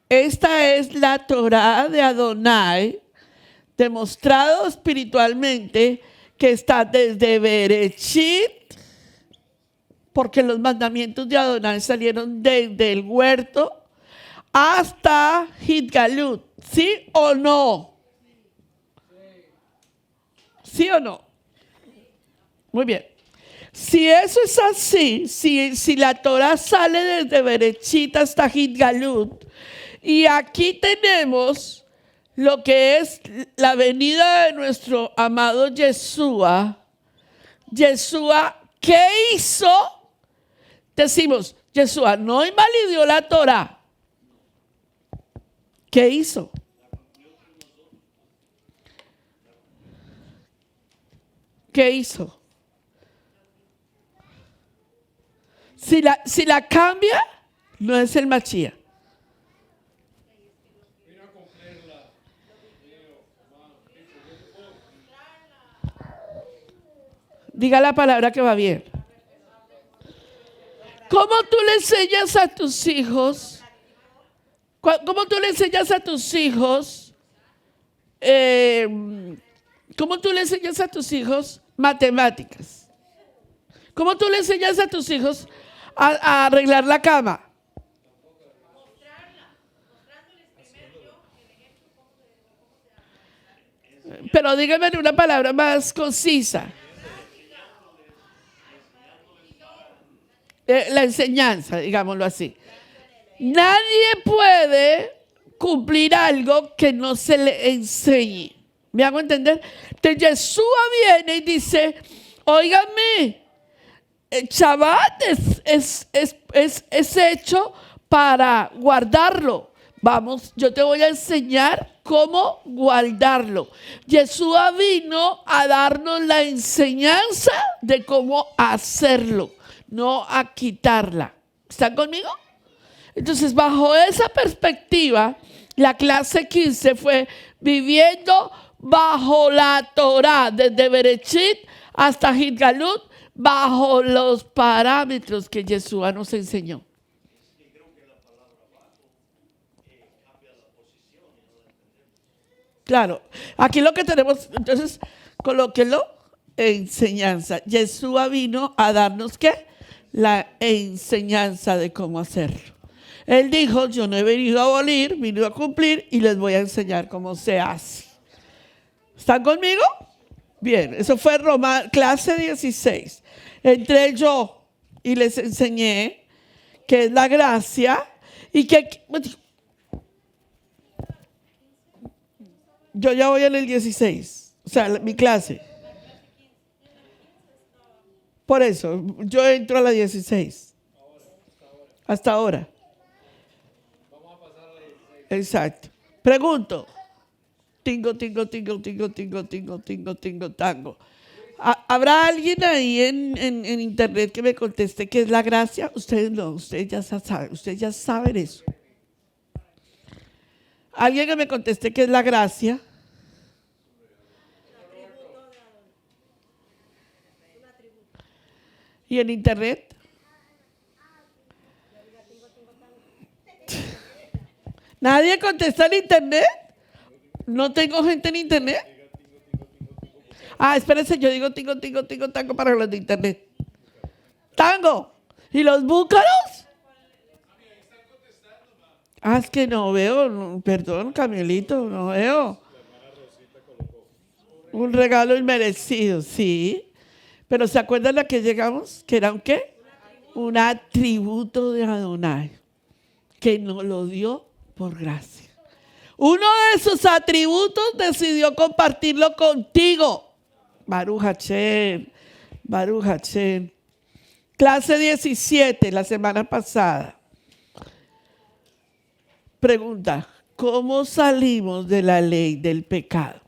Esta es la Torá de Adonai, demostrado espiritualmente que está desde Bereshit, porque los mandamientos de Adonai salieron desde el huerto hasta Hitgalut. ¿Sí o no? ¿Sí o no? Muy bien. Si eso es así, si la Torah sale desde Bereshit hasta Hitgalut, y aquí tenemos lo que es la venida de nuestro amado Yeshua. Yeshua, ¿qué hizo? Decimos, Yeshua no invalidó la Torah. ¿Qué hizo? ¿Qué hizo? Si la cambia, no es el Mashiach. Diga la palabra que va bien. ¿Cómo tú le enseñas a tus hijos? ¿Cómo tú le enseñas a tus hijos? ¿Cómo tú le enseñas a tus hijos matemáticas? ¿Cómo tú le enseñas a tus hijos a arreglar la cama? Pero dígame una palabra más concisa. La enseñanza, digámoslo así. Nadie puede cumplir algo que no se le enseñe. ¿Me hago entender? Entonces Yeshua viene y dice, óigame, el Shabbat es hecho para guardarlo. Vamos, yo te voy a enseñar cómo guardarlo. Yeshua vino a darnos la enseñanza de cómo hacerlo, no a quitarla. ¿Están conmigo? Entonces, bajo esa perspectiva, la clase 15 fue viviendo bajo la Torá, desde Bereshit hasta Hitgalut, bajo los parámetros que Yeshua nos enseñó. Claro, aquí lo que tenemos, entonces, colóquelo, enseñanza. Yeshua vino a darnos, ¿qué? La enseñanza de cómo hacerlo. Él dijo, yo no he venido a abolir, vine a cumplir y les voy a enseñar cómo se hace. ¿Están conmigo? Bien, eso fue clase 16. Entré yo y les enseñé qué es la gracia y que... Yo ya voy en el 16, o sea, mi clase. Por eso, yo entro a la 16. Hasta ahora. Exacto. Pregunto. Tingo, tingo, tingo, tingo, tingo, tingo, tingo, tingo, tango. ¿Habrá alguien ahí en internet que me conteste qué es la gracia? Ustedes no, ustedes ya saben eso. ¿Alguien que me conteste qué es la gracia? ¿Y en internet? ¿Nadie contesta en internet? ¿No tengo gente en internet? Espérense, yo digo tingo, tango para los de internet. Tango. ¿Y los búcaros? Es que no veo, perdón, Camilito, no veo. Un regalo inmerecido, sí. Pero ¿se acuerdan la que llegamos? ¿Que era un qué? Un atributo de Adonai, que nos lo dio por gracia. Uno de sus atributos decidió compartirlo contigo. Baruch Hashem, Baruch Hashem. Clase 17, la semana pasada. Pregunta, ¿cómo salimos de la ley del pecado?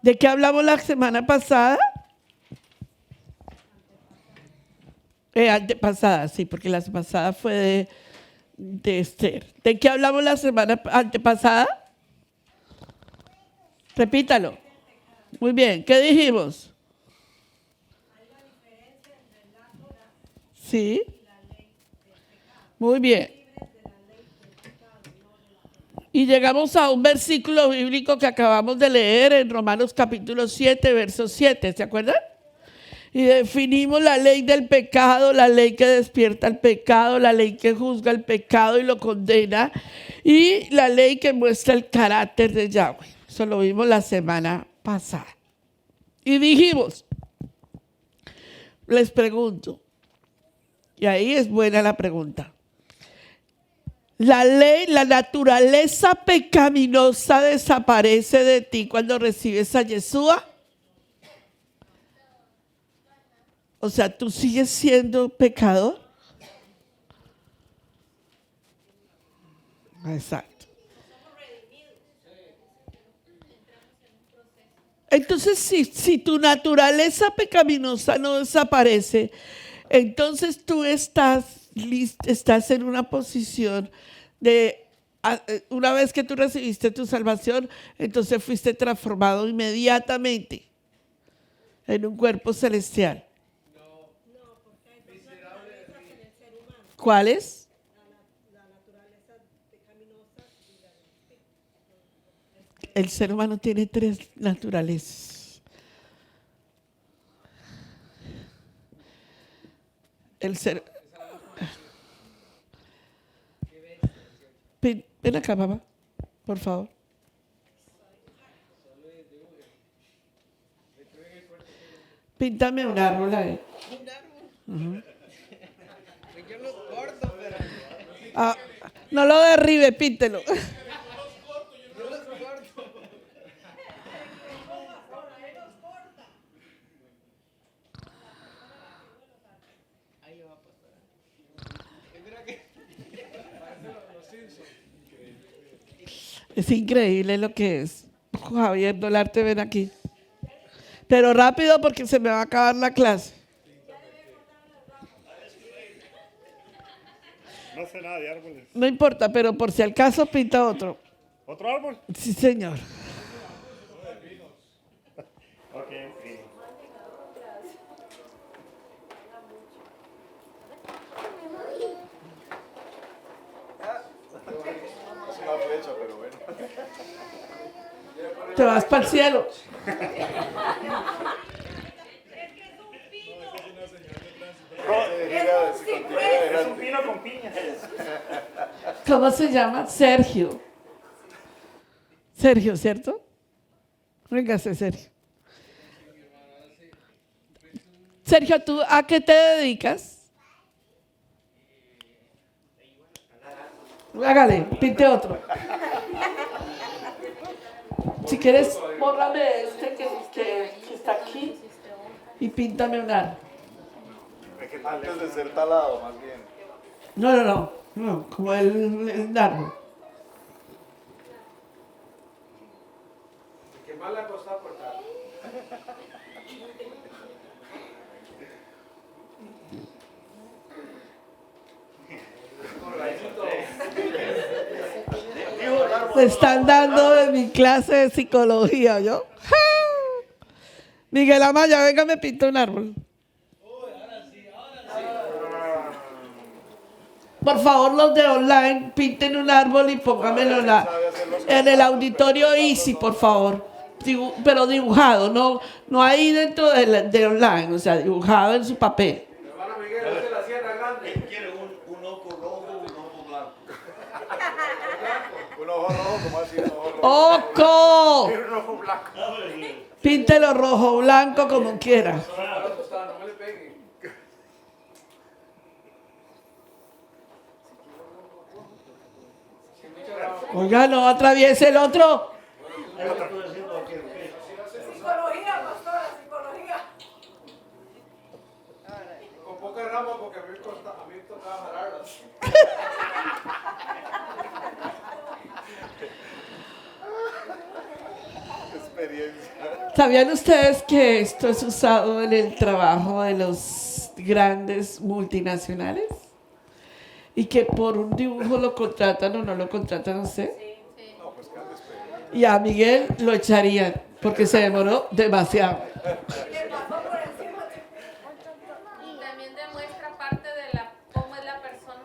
¿De qué hablamos la semana pasada? Antepasada, sí, porque la semana pasada fue de Esther. ¿De qué hablamos la semana antepasada? Repítalo. Muy bien, ¿qué dijimos? Sí. Muy bien. Y llegamos a un versículo bíblico que acabamos de leer en Romanos capítulo 7, verso 7, ¿se acuerdan? Y definimos la ley del pecado, la ley que despierta el pecado, la ley que juzga el pecado y lo condena, y la ley que muestra el carácter de Yahweh. Eso lo vimos la semana pasada. Y dijimos, les pregunto, y ahí es buena la pregunta. La ley, la naturaleza pecaminosa desaparece de ti cuando recibes a Yeshua. O sea, ¿tú sigues siendo pecador? Exacto. Entonces, si tu naturaleza pecaminosa no desaparece, entonces tú estás en una posición de, una vez que tú recibiste tu salvación, entonces fuiste transformado inmediatamente en un cuerpo celestial. ¿Cuáles? La naturaleza pecaminosa y la del El ser humano tiene 3 naturalezas. Ven acá, papá, por favor. Píntame un árbol ahí. Uh-huh. No lo derribe, píntelo. Es increíble lo que es. Javier Dolarte, ven aquí. Pero rápido porque se me va a acabar la clase. No sé nada de árboles. No importa, pero por si al caso pinta otro. ¿Otro árbol? Sí, señor. Ok. Es una flecha, pero bueno. Te vas para el cielo. Es un pino con piñas. ¿Cómo se llama? Sergio. Sergio, ¿cierto? Véngase, Sergio. Sergio, ¿tú a qué te dedicas? Hágale, pinte otro. Si quieres, bórrame este que está aquí y píntame un árbol. Antes de ser talado, más bien. No, como el árbol. que más le ha costado cortar. Me están dando de mi clase de psicología, ¿yo? ¡Ja! Miguel Amaya, venga, me pinta un árbol. Por favor, los de online, pinten un árbol y póngamelo en el auditorio Easy, por favor. Pero dibujado, no ahí dentro de online, o sea, dibujado en su papel. Hermano Miguel, ¿usted la sierra grande? Él quiere un ojo rojo y un ojo blanco. Un ojo rojo, ¿cómo así? Un ojo rojo. ¡Oco! Quiere un ojo blanco. Píntelo rojo, blanco, como quiera. No me le pegue. Oiga, no atraviese el otro. Psicología, pastora, psicología. Con poca rama porque a mí me tocaba jalarlas. Experiencia. ¿Sabían ustedes que esto es usado en el trabajo de los grandes multinacionales? Y que por un dibujo lo contratan o no lo contratan a usted. No, pues que andes peor. Y a Miguel lo echarían porque se demoró demasiado. Y también demuestra parte de cómo es la persona.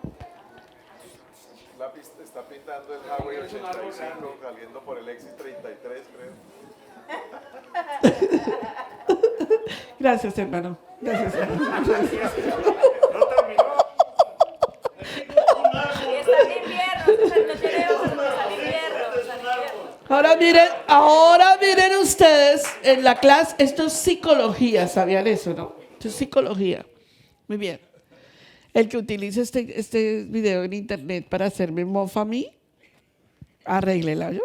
Está pintando el Highway 85 saliendo por el Exit 33, creo. Gracias, hermano. Gracias, hermano. Y está en invierno, no tiene ojos, está en invierno, está en invierno. Ahora miren ustedes en la clase, esto es psicología, ¿sabían eso, no? Esto es psicología. Muy bien. El que utilice este video en internet para hacerme mofa a mí, arréglela, ¿yo?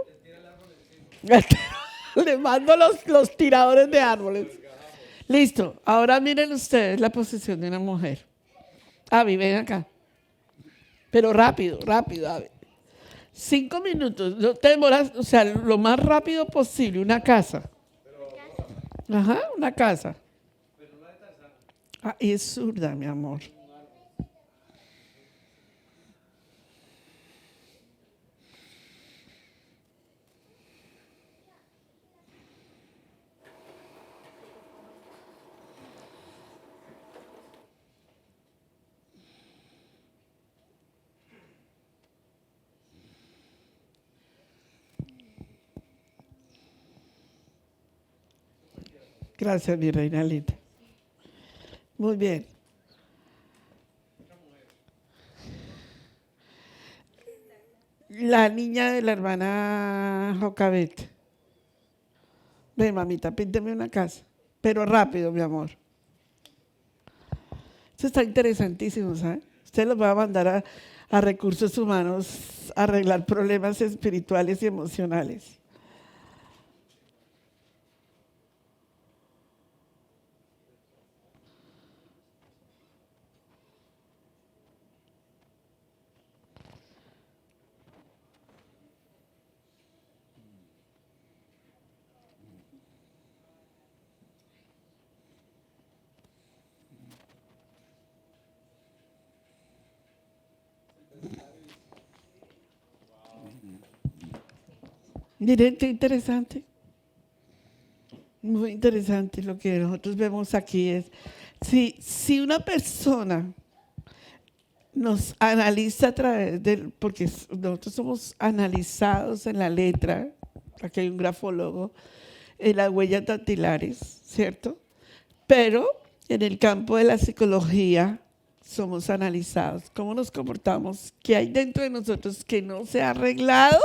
Le mando los tiradores de árboles. Listo. Ahora miren ustedes la posición de una mujer. Abby, ven acá. Pero rápido, Abby. 5 minutos. No te demoras, o sea, lo más rápido posible. Una casa. Ajá, una casa. Ah, y es zurda, mi amor. Gracias, mi reina linda. Muy bien. La niña de la hermana Jocabet. Ven, mamita, pínteme una casa. Pero rápido, mi amor. Eso está interesantísimo, ¿sabes? Usted los va a mandar a recursos humanos a arreglar problemas espirituales y emocionales. Miren qué interesante. Muy interesante lo que nosotros vemos aquí es, si una persona nos analiza a través del, porque nosotros somos analizados en la letra, aquí hay un grafólogo, en las huellas dactilares, ¿cierto? Pero en el campo de la psicología somos analizados. ¿Cómo nos comportamos? ¿Qué hay dentro de nosotros que no se ha arreglado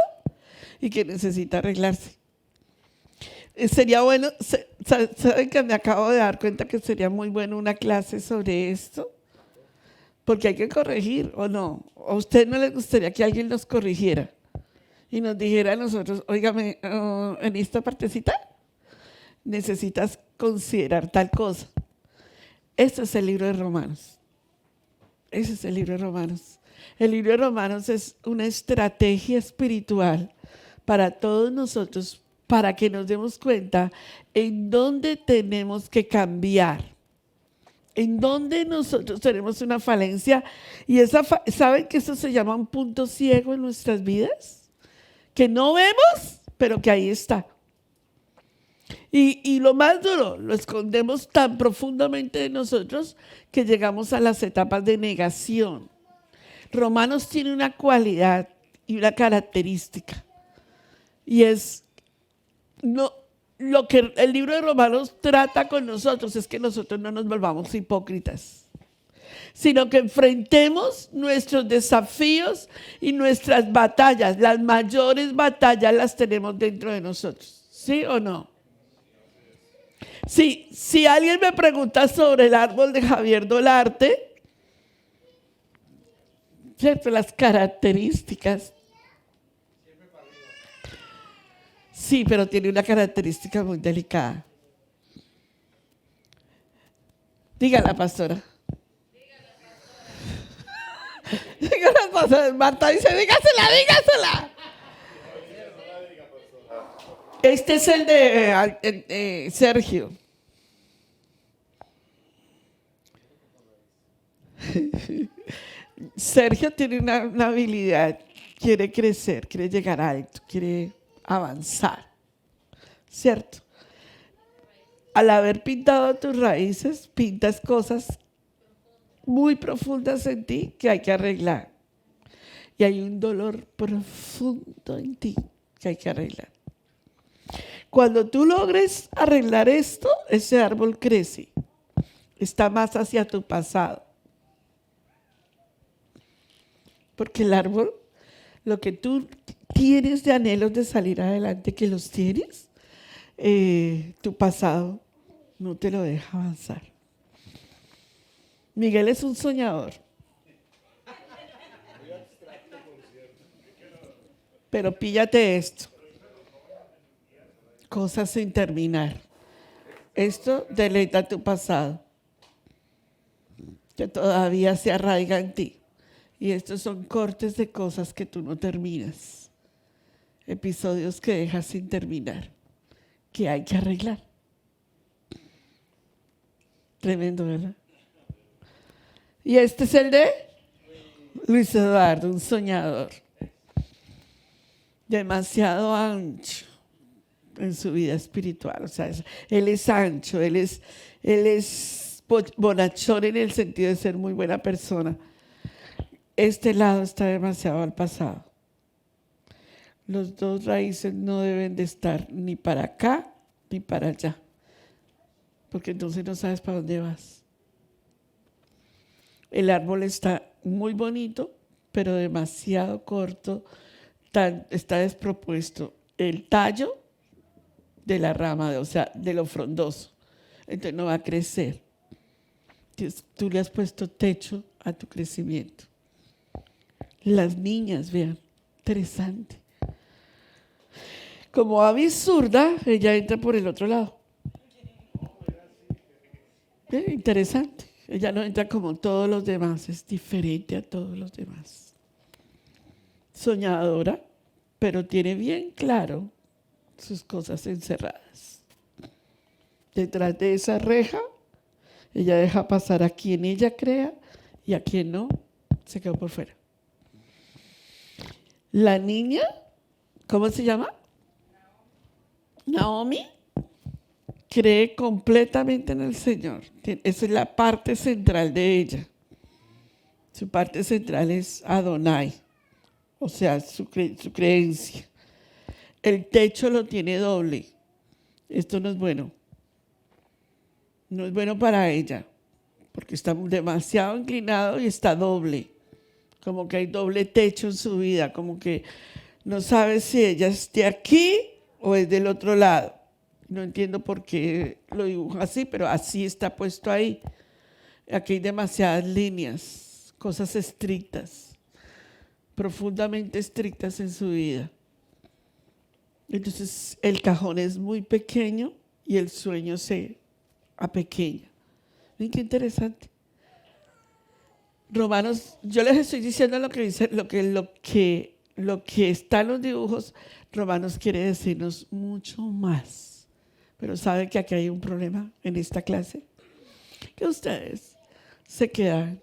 y que necesita arreglarse? Sería bueno, ¿saben que me acabo de dar cuenta que sería muy bueno una clase sobre esto? Porque hay que corregir, ¿o no? ¿O a usted no le gustaría que alguien nos corrigiera y nos dijera a nosotros, óigame, en esta partecita necesitas considerar tal cosa? Este es el libro de Romanos. Ese es el libro de Romanos. El libro de Romanos es una estrategia espiritual para todos nosotros para que nos demos cuenta en dónde tenemos que cambiar, en dónde nosotros tenemos una falencia. Y ¿saben que eso se llama un punto ciego en nuestras vidas? Que no vemos, pero que ahí está. Y lo más duro, lo escondemos tan profundamente de nosotros que llegamos a las etapas de negación. Romanos tiene una cualidad y una característica, y es lo que el libro de Romanos trata con nosotros, es que nosotros no nos volvamos hipócritas, sino que enfrentemos nuestros desafíos y nuestras batallas. Las mayores batallas las tenemos dentro de nosotros, ¿sí o no? Si alguien me pregunta sobre el árbol de Javier Dolarte, ¿cierto? Las características. Sí, pero tiene una característica muy delicada. Dígala, pastora. Dígala, pastora. Marta dice, dígasela. Este es el de Sergio. Sergio tiene una habilidad, quiere crecer, quiere llegar alto, quiere avanzar, ¿cierto? Al haber pintado tus raíces, pintas cosas muy profundas en ti que hay que arreglar. Y hay un dolor profundo en ti que hay que arreglar. Cuando tú logres arreglar esto, ese árbol crece, está más hacia tu pasado. Porque el árbol, lo que tú tienes de anhelos de salir adelante, que los tienes, tu pasado no te lo deja avanzar. Miguel es un soñador. Pero píllate esto. Cosas sin terminar. Esto deleita tu pasado, que todavía se arraiga en ti. Y estos son cortes de cosas que tú no terminas. Episodios que dejas sin terminar, que hay que arreglar. Tremendo, ¿verdad? Y este es el de Luis Eduardo, un soñador. Demasiado ancho en su vida espiritual. O sea, él es ancho, él es bonachón en el sentido de ser muy buena persona. Este lado está demasiado al pasado. Los dos raíces no deben de estar ni para acá ni para allá, porque entonces no sabes para dónde vas. El árbol está muy bonito, pero demasiado corto, está despropuesto el tallo de la rama, o sea, de lo frondoso. Entonces no va a crecer. Entonces, tú le has puesto techo a tu crecimiento. Las niñas, vean, interesante. Como Abby es zurda, ella entra por el otro lado. Interesante. Ella no entra como todos los demás, es diferente a todos los demás. Soñadora, pero tiene bien claro sus cosas encerradas. Detrás de esa reja, ella deja pasar a quien ella crea y a quien no, se quedó por fuera. La niña, ¿cómo se llama? Naomi, cree completamente en el Señor. Esa es la parte central de ella. Su parte central es Adonai, o sea, su creencia. El techo lo tiene doble. Esto no es bueno. No es bueno para ella, porque está demasiado inclinado y está doble. Como que hay doble techo en su vida, como que no sabe si ella esté aquí o es del otro lado. No entiendo por qué lo dibuja así, pero así está puesto ahí. Aquí hay demasiadas líneas, cosas estrictas, profundamente estrictas en su vida. Entonces el cajón es muy pequeño y el sueño se apequeña. Miren qué interesante. Romanos, yo les estoy diciendo lo que lo que está en los dibujos, Romanos quiere decirnos mucho más. Pero ¿sabe que aquí hay un problema en esta clase? Que ustedes se quedan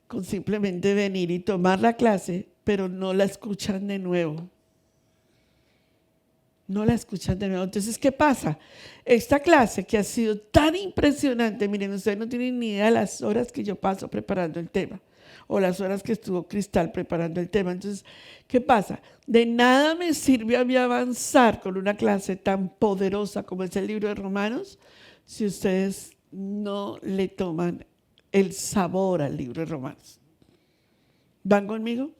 con simplemente venir y tomar la clase, pero no la escuchan de nuevo. No la escuchan de nuevo. Entonces, ¿qué pasa? Esta clase que ha sido tan impresionante, miren, ustedes no tienen ni idea de las horas que yo paso preparando el tema, o las horas que estuvo Cristal preparando el tema. Entonces, ¿qué pasa? De nada me sirve a mí avanzar con una clase tan poderosa como es el libro de Romanos, si ustedes no le toman el sabor al libro de Romanos. ¿Van conmigo?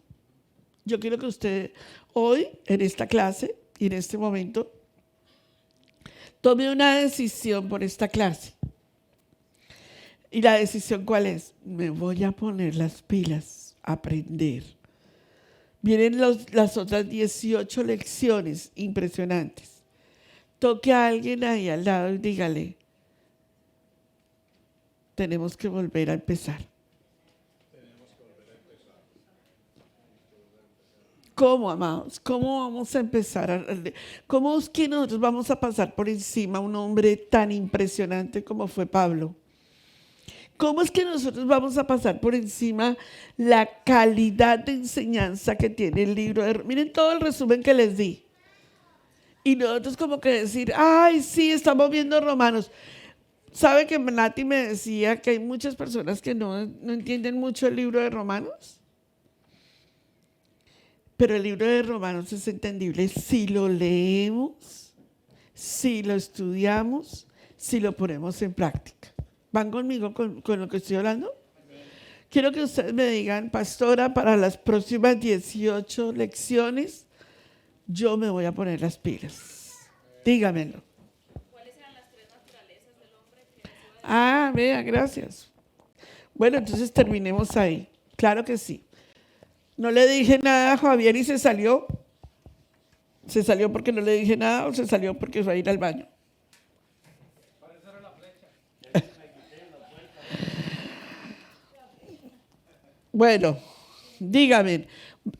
Yo quiero que usted hoy, en esta clase y en este momento, tome una decisión por esta clase. ¿Y la decisión cuál es? Me voy a poner las pilas, a aprender. Vienen las otras 18 lecciones impresionantes. Toque a alguien ahí al lado y dígale, tenemos que volver a empezar. ¿Cómo, amados? ¿Cómo vamos a empezar? ¿Cómo es que nosotros vamos a pasar por encima a un hombre tan impresionante como fue Pablo? ¿Cómo es que nosotros vamos a pasar por encima la calidad de enseñanza que tiene el libro? Miren todo el resumen que les di. Y nosotros como que decir, ay, sí, estamos viendo Romanos. ¿Sabe que Nati me decía que hay muchas personas que no entienden mucho el libro de Romanos? Pero el libro de Romanos es entendible si lo leemos, si lo estudiamos, si lo ponemos en práctica. ¿Van conmigo con lo que estoy hablando? Quiero que ustedes me digan, pastora, para las próximas 18 lecciones, yo me voy a poner las pilas. Dígamelo. ¿Cuáles eran las 3 naturalezas del hombre? Vea, gracias. Bueno, entonces terminemos ahí. Claro que sí. No le dije nada a Javier y se salió. ¿Se salió porque no le dije nada o se salió porque fue a ir al baño? Bueno, dígame,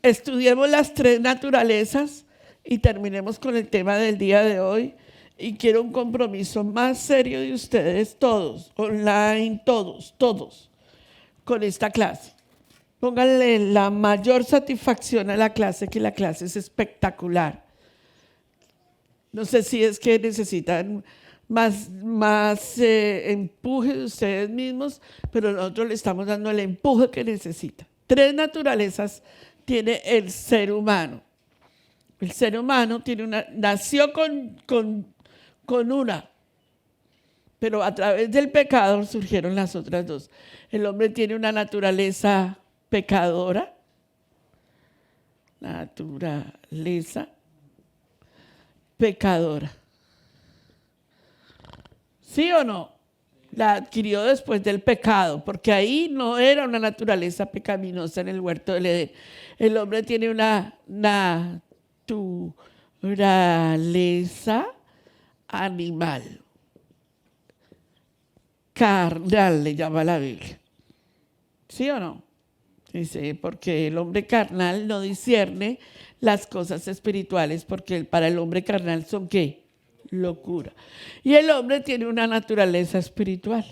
estudiemos las 3 naturalezas y terminemos con el tema del día de hoy. Y quiero un compromiso más serio de ustedes todos, online, todos, con esta clase. Pónganle la mayor satisfacción a la clase, que la clase es espectacular. No sé si es que necesitan más empuje de ustedes mismos, pero nosotros le estamos dando el empuje que necesita. 3 naturalezas tiene el ser humano. El ser humano nació con una, pero a través del pecado surgieron las otras 2. El hombre tiene una naturaleza pecadora, ¿sí o no? La adquirió después del pecado, porque ahí no era una naturaleza pecaminosa en el huerto del Edén. El hombre tiene una naturaleza animal, carnal le llama la Biblia. ¿Sí o no? Dice, porque el hombre carnal no discierne las cosas espirituales, porque para el hombre carnal son ¿qué? Locura. Y el hombre tiene una naturaleza espiritual.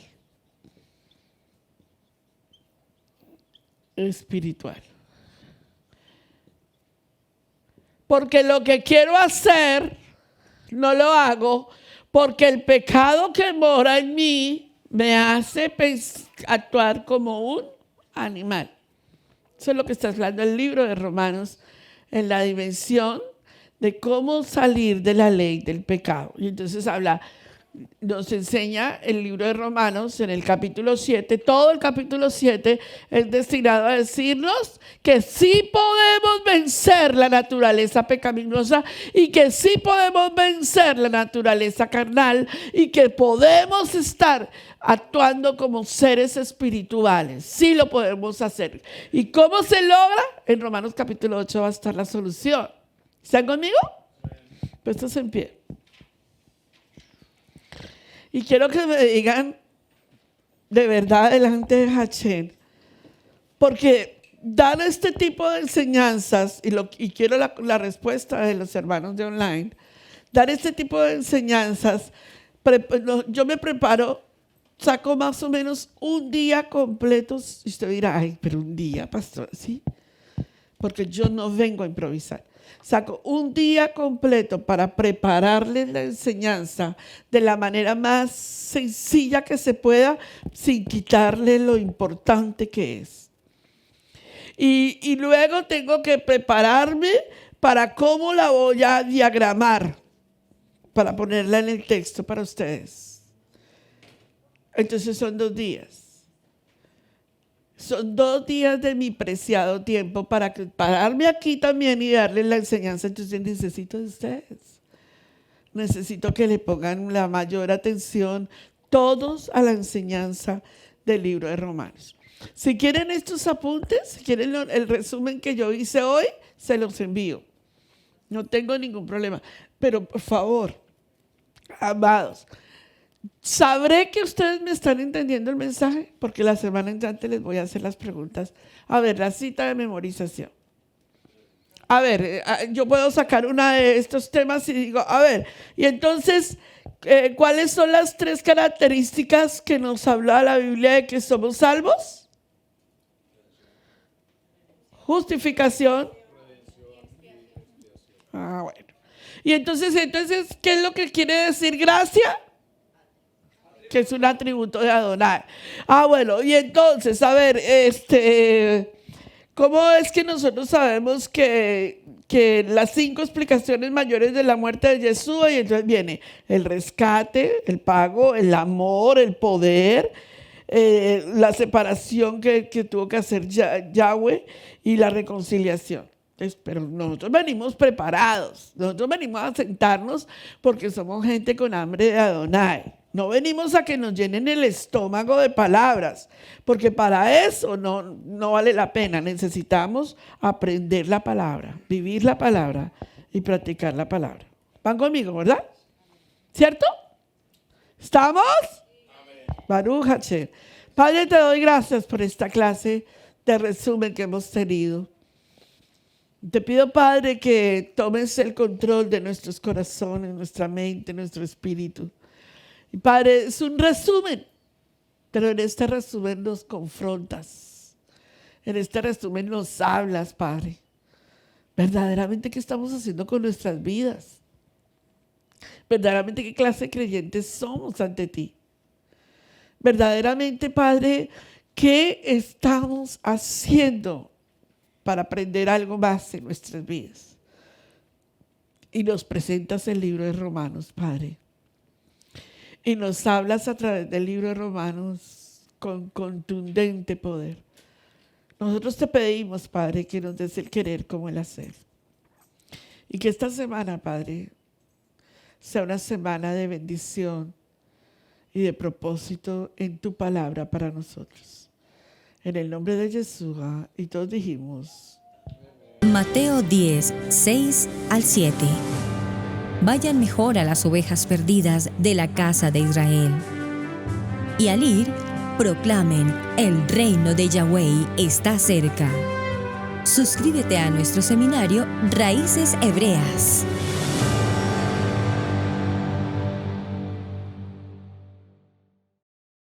Porque lo que quiero hacer, no lo hago, porque el pecado que mora en mí me hace actuar como un animal. Eso es lo que está hablando el libro de Romanos en la dimensión de cómo salir de la ley del pecado. Y entonces nos enseña el libro de Romanos en el capítulo 7, todo el capítulo 7 es destinado a decirnos que sí podemos vencer la naturaleza pecaminosa y que sí podemos vencer la naturaleza carnal y que podemos estar actuando como seres espirituales. Sí lo podemos hacer. ¿Y cómo se logra? En Romanos capítulo 8 va a estar la solución. ¿Están conmigo? Puestos en pie. Y quiero que me digan de verdad delante de Hachén, porque dar este tipo de enseñanzas, y quiero la respuesta de los hermanos de online, dar este tipo de enseñanzas, yo me preparo, saco más o menos un día completo, y usted dirá, ay, pero un día, pastor, ¿sí? Porque yo no vengo a improvisar. Saco un día completo para prepararles la enseñanza de la manera más sencilla que se pueda, sin quitarle lo importante que es. Y luego tengo que prepararme para cómo la voy a diagramar, para ponerla en el texto para ustedes. Entonces son 2 días. Son 2 días de mi preciado tiempo para pararme aquí también y darles la enseñanza. Entonces necesito de ustedes. Necesito que le pongan la mayor atención todos a la enseñanza del libro de Romanos. Si quieren estos apuntes, si quieren el resumen que yo hice hoy, se los envío. No tengo ningún problema. Pero por favor, amados, sabré que ustedes me están entendiendo el mensaje, porque la semana entrante les voy a hacer las preguntas. A ver, la cita de memorización. A ver, yo puedo sacar una de estos temas y digo, a ver, y entonces, ¿cuáles son las 3 características que nos habla la Biblia de que somos salvos? Justificación. Bueno. Y entonces, ¿qué es lo que quiere decir gracia? Que es un atributo de Adonai. Bueno, y entonces, a ver, ¿cómo es que nosotros sabemos que las 5 explicaciones mayores de la muerte de Yeshua? Y entonces viene el rescate, el pago, el amor, el poder, la separación que tuvo que hacer Yahweh y la reconciliación. Pero nosotros venimos preparados, nosotros venimos a sentarnos porque somos gente con hambre de Adonai. No venimos a que nos llenen el estómago de palabras, porque para eso no vale la pena. Necesitamos aprender la palabra, vivir la palabra y practicar la palabra. ¿Van conmigo, verdad? ¿Cierto? ¿Estamos? Baruch Hashem. Padre, te doy gracias por esta clase de resumen que hemos tenido. Te pido, Padre, que tomes el control de nuestros corazones, nuestra mente, nuestro espíritu. Y Padre, es un resumen, pero en este resumen nos confrontas. En este resumen nos hablas, Padre. Verdaderamente, ¿qué estamos haciendo con nuestras vidas? Verdaderamente, ¿qué clase de creyentes somos ante ti? Verdaderamente, Padre, ¿qué estamos haciendo para aprender algo más en nuestras vidas? Y nos presentas el libro de Romanos, Padre. Y nos hablas a través del libro de Romanos con contundente poder. Nosotros te pedimos, Padre, que nos des el querer como el hacer. Y que esta semana, Padre, sea una semana de bendición y de propósito en tu palabra para nosotros. En el nombre de Yeshua, y todos dijimos. Mateo 10, 6 al 7. Vayan mejor a las ovejas perdidas de la casa de Israel. Y al ir, proclamen, el reino de Yahweh está cerca. Suscríbete a nuestro seminario Raíces Hebreas.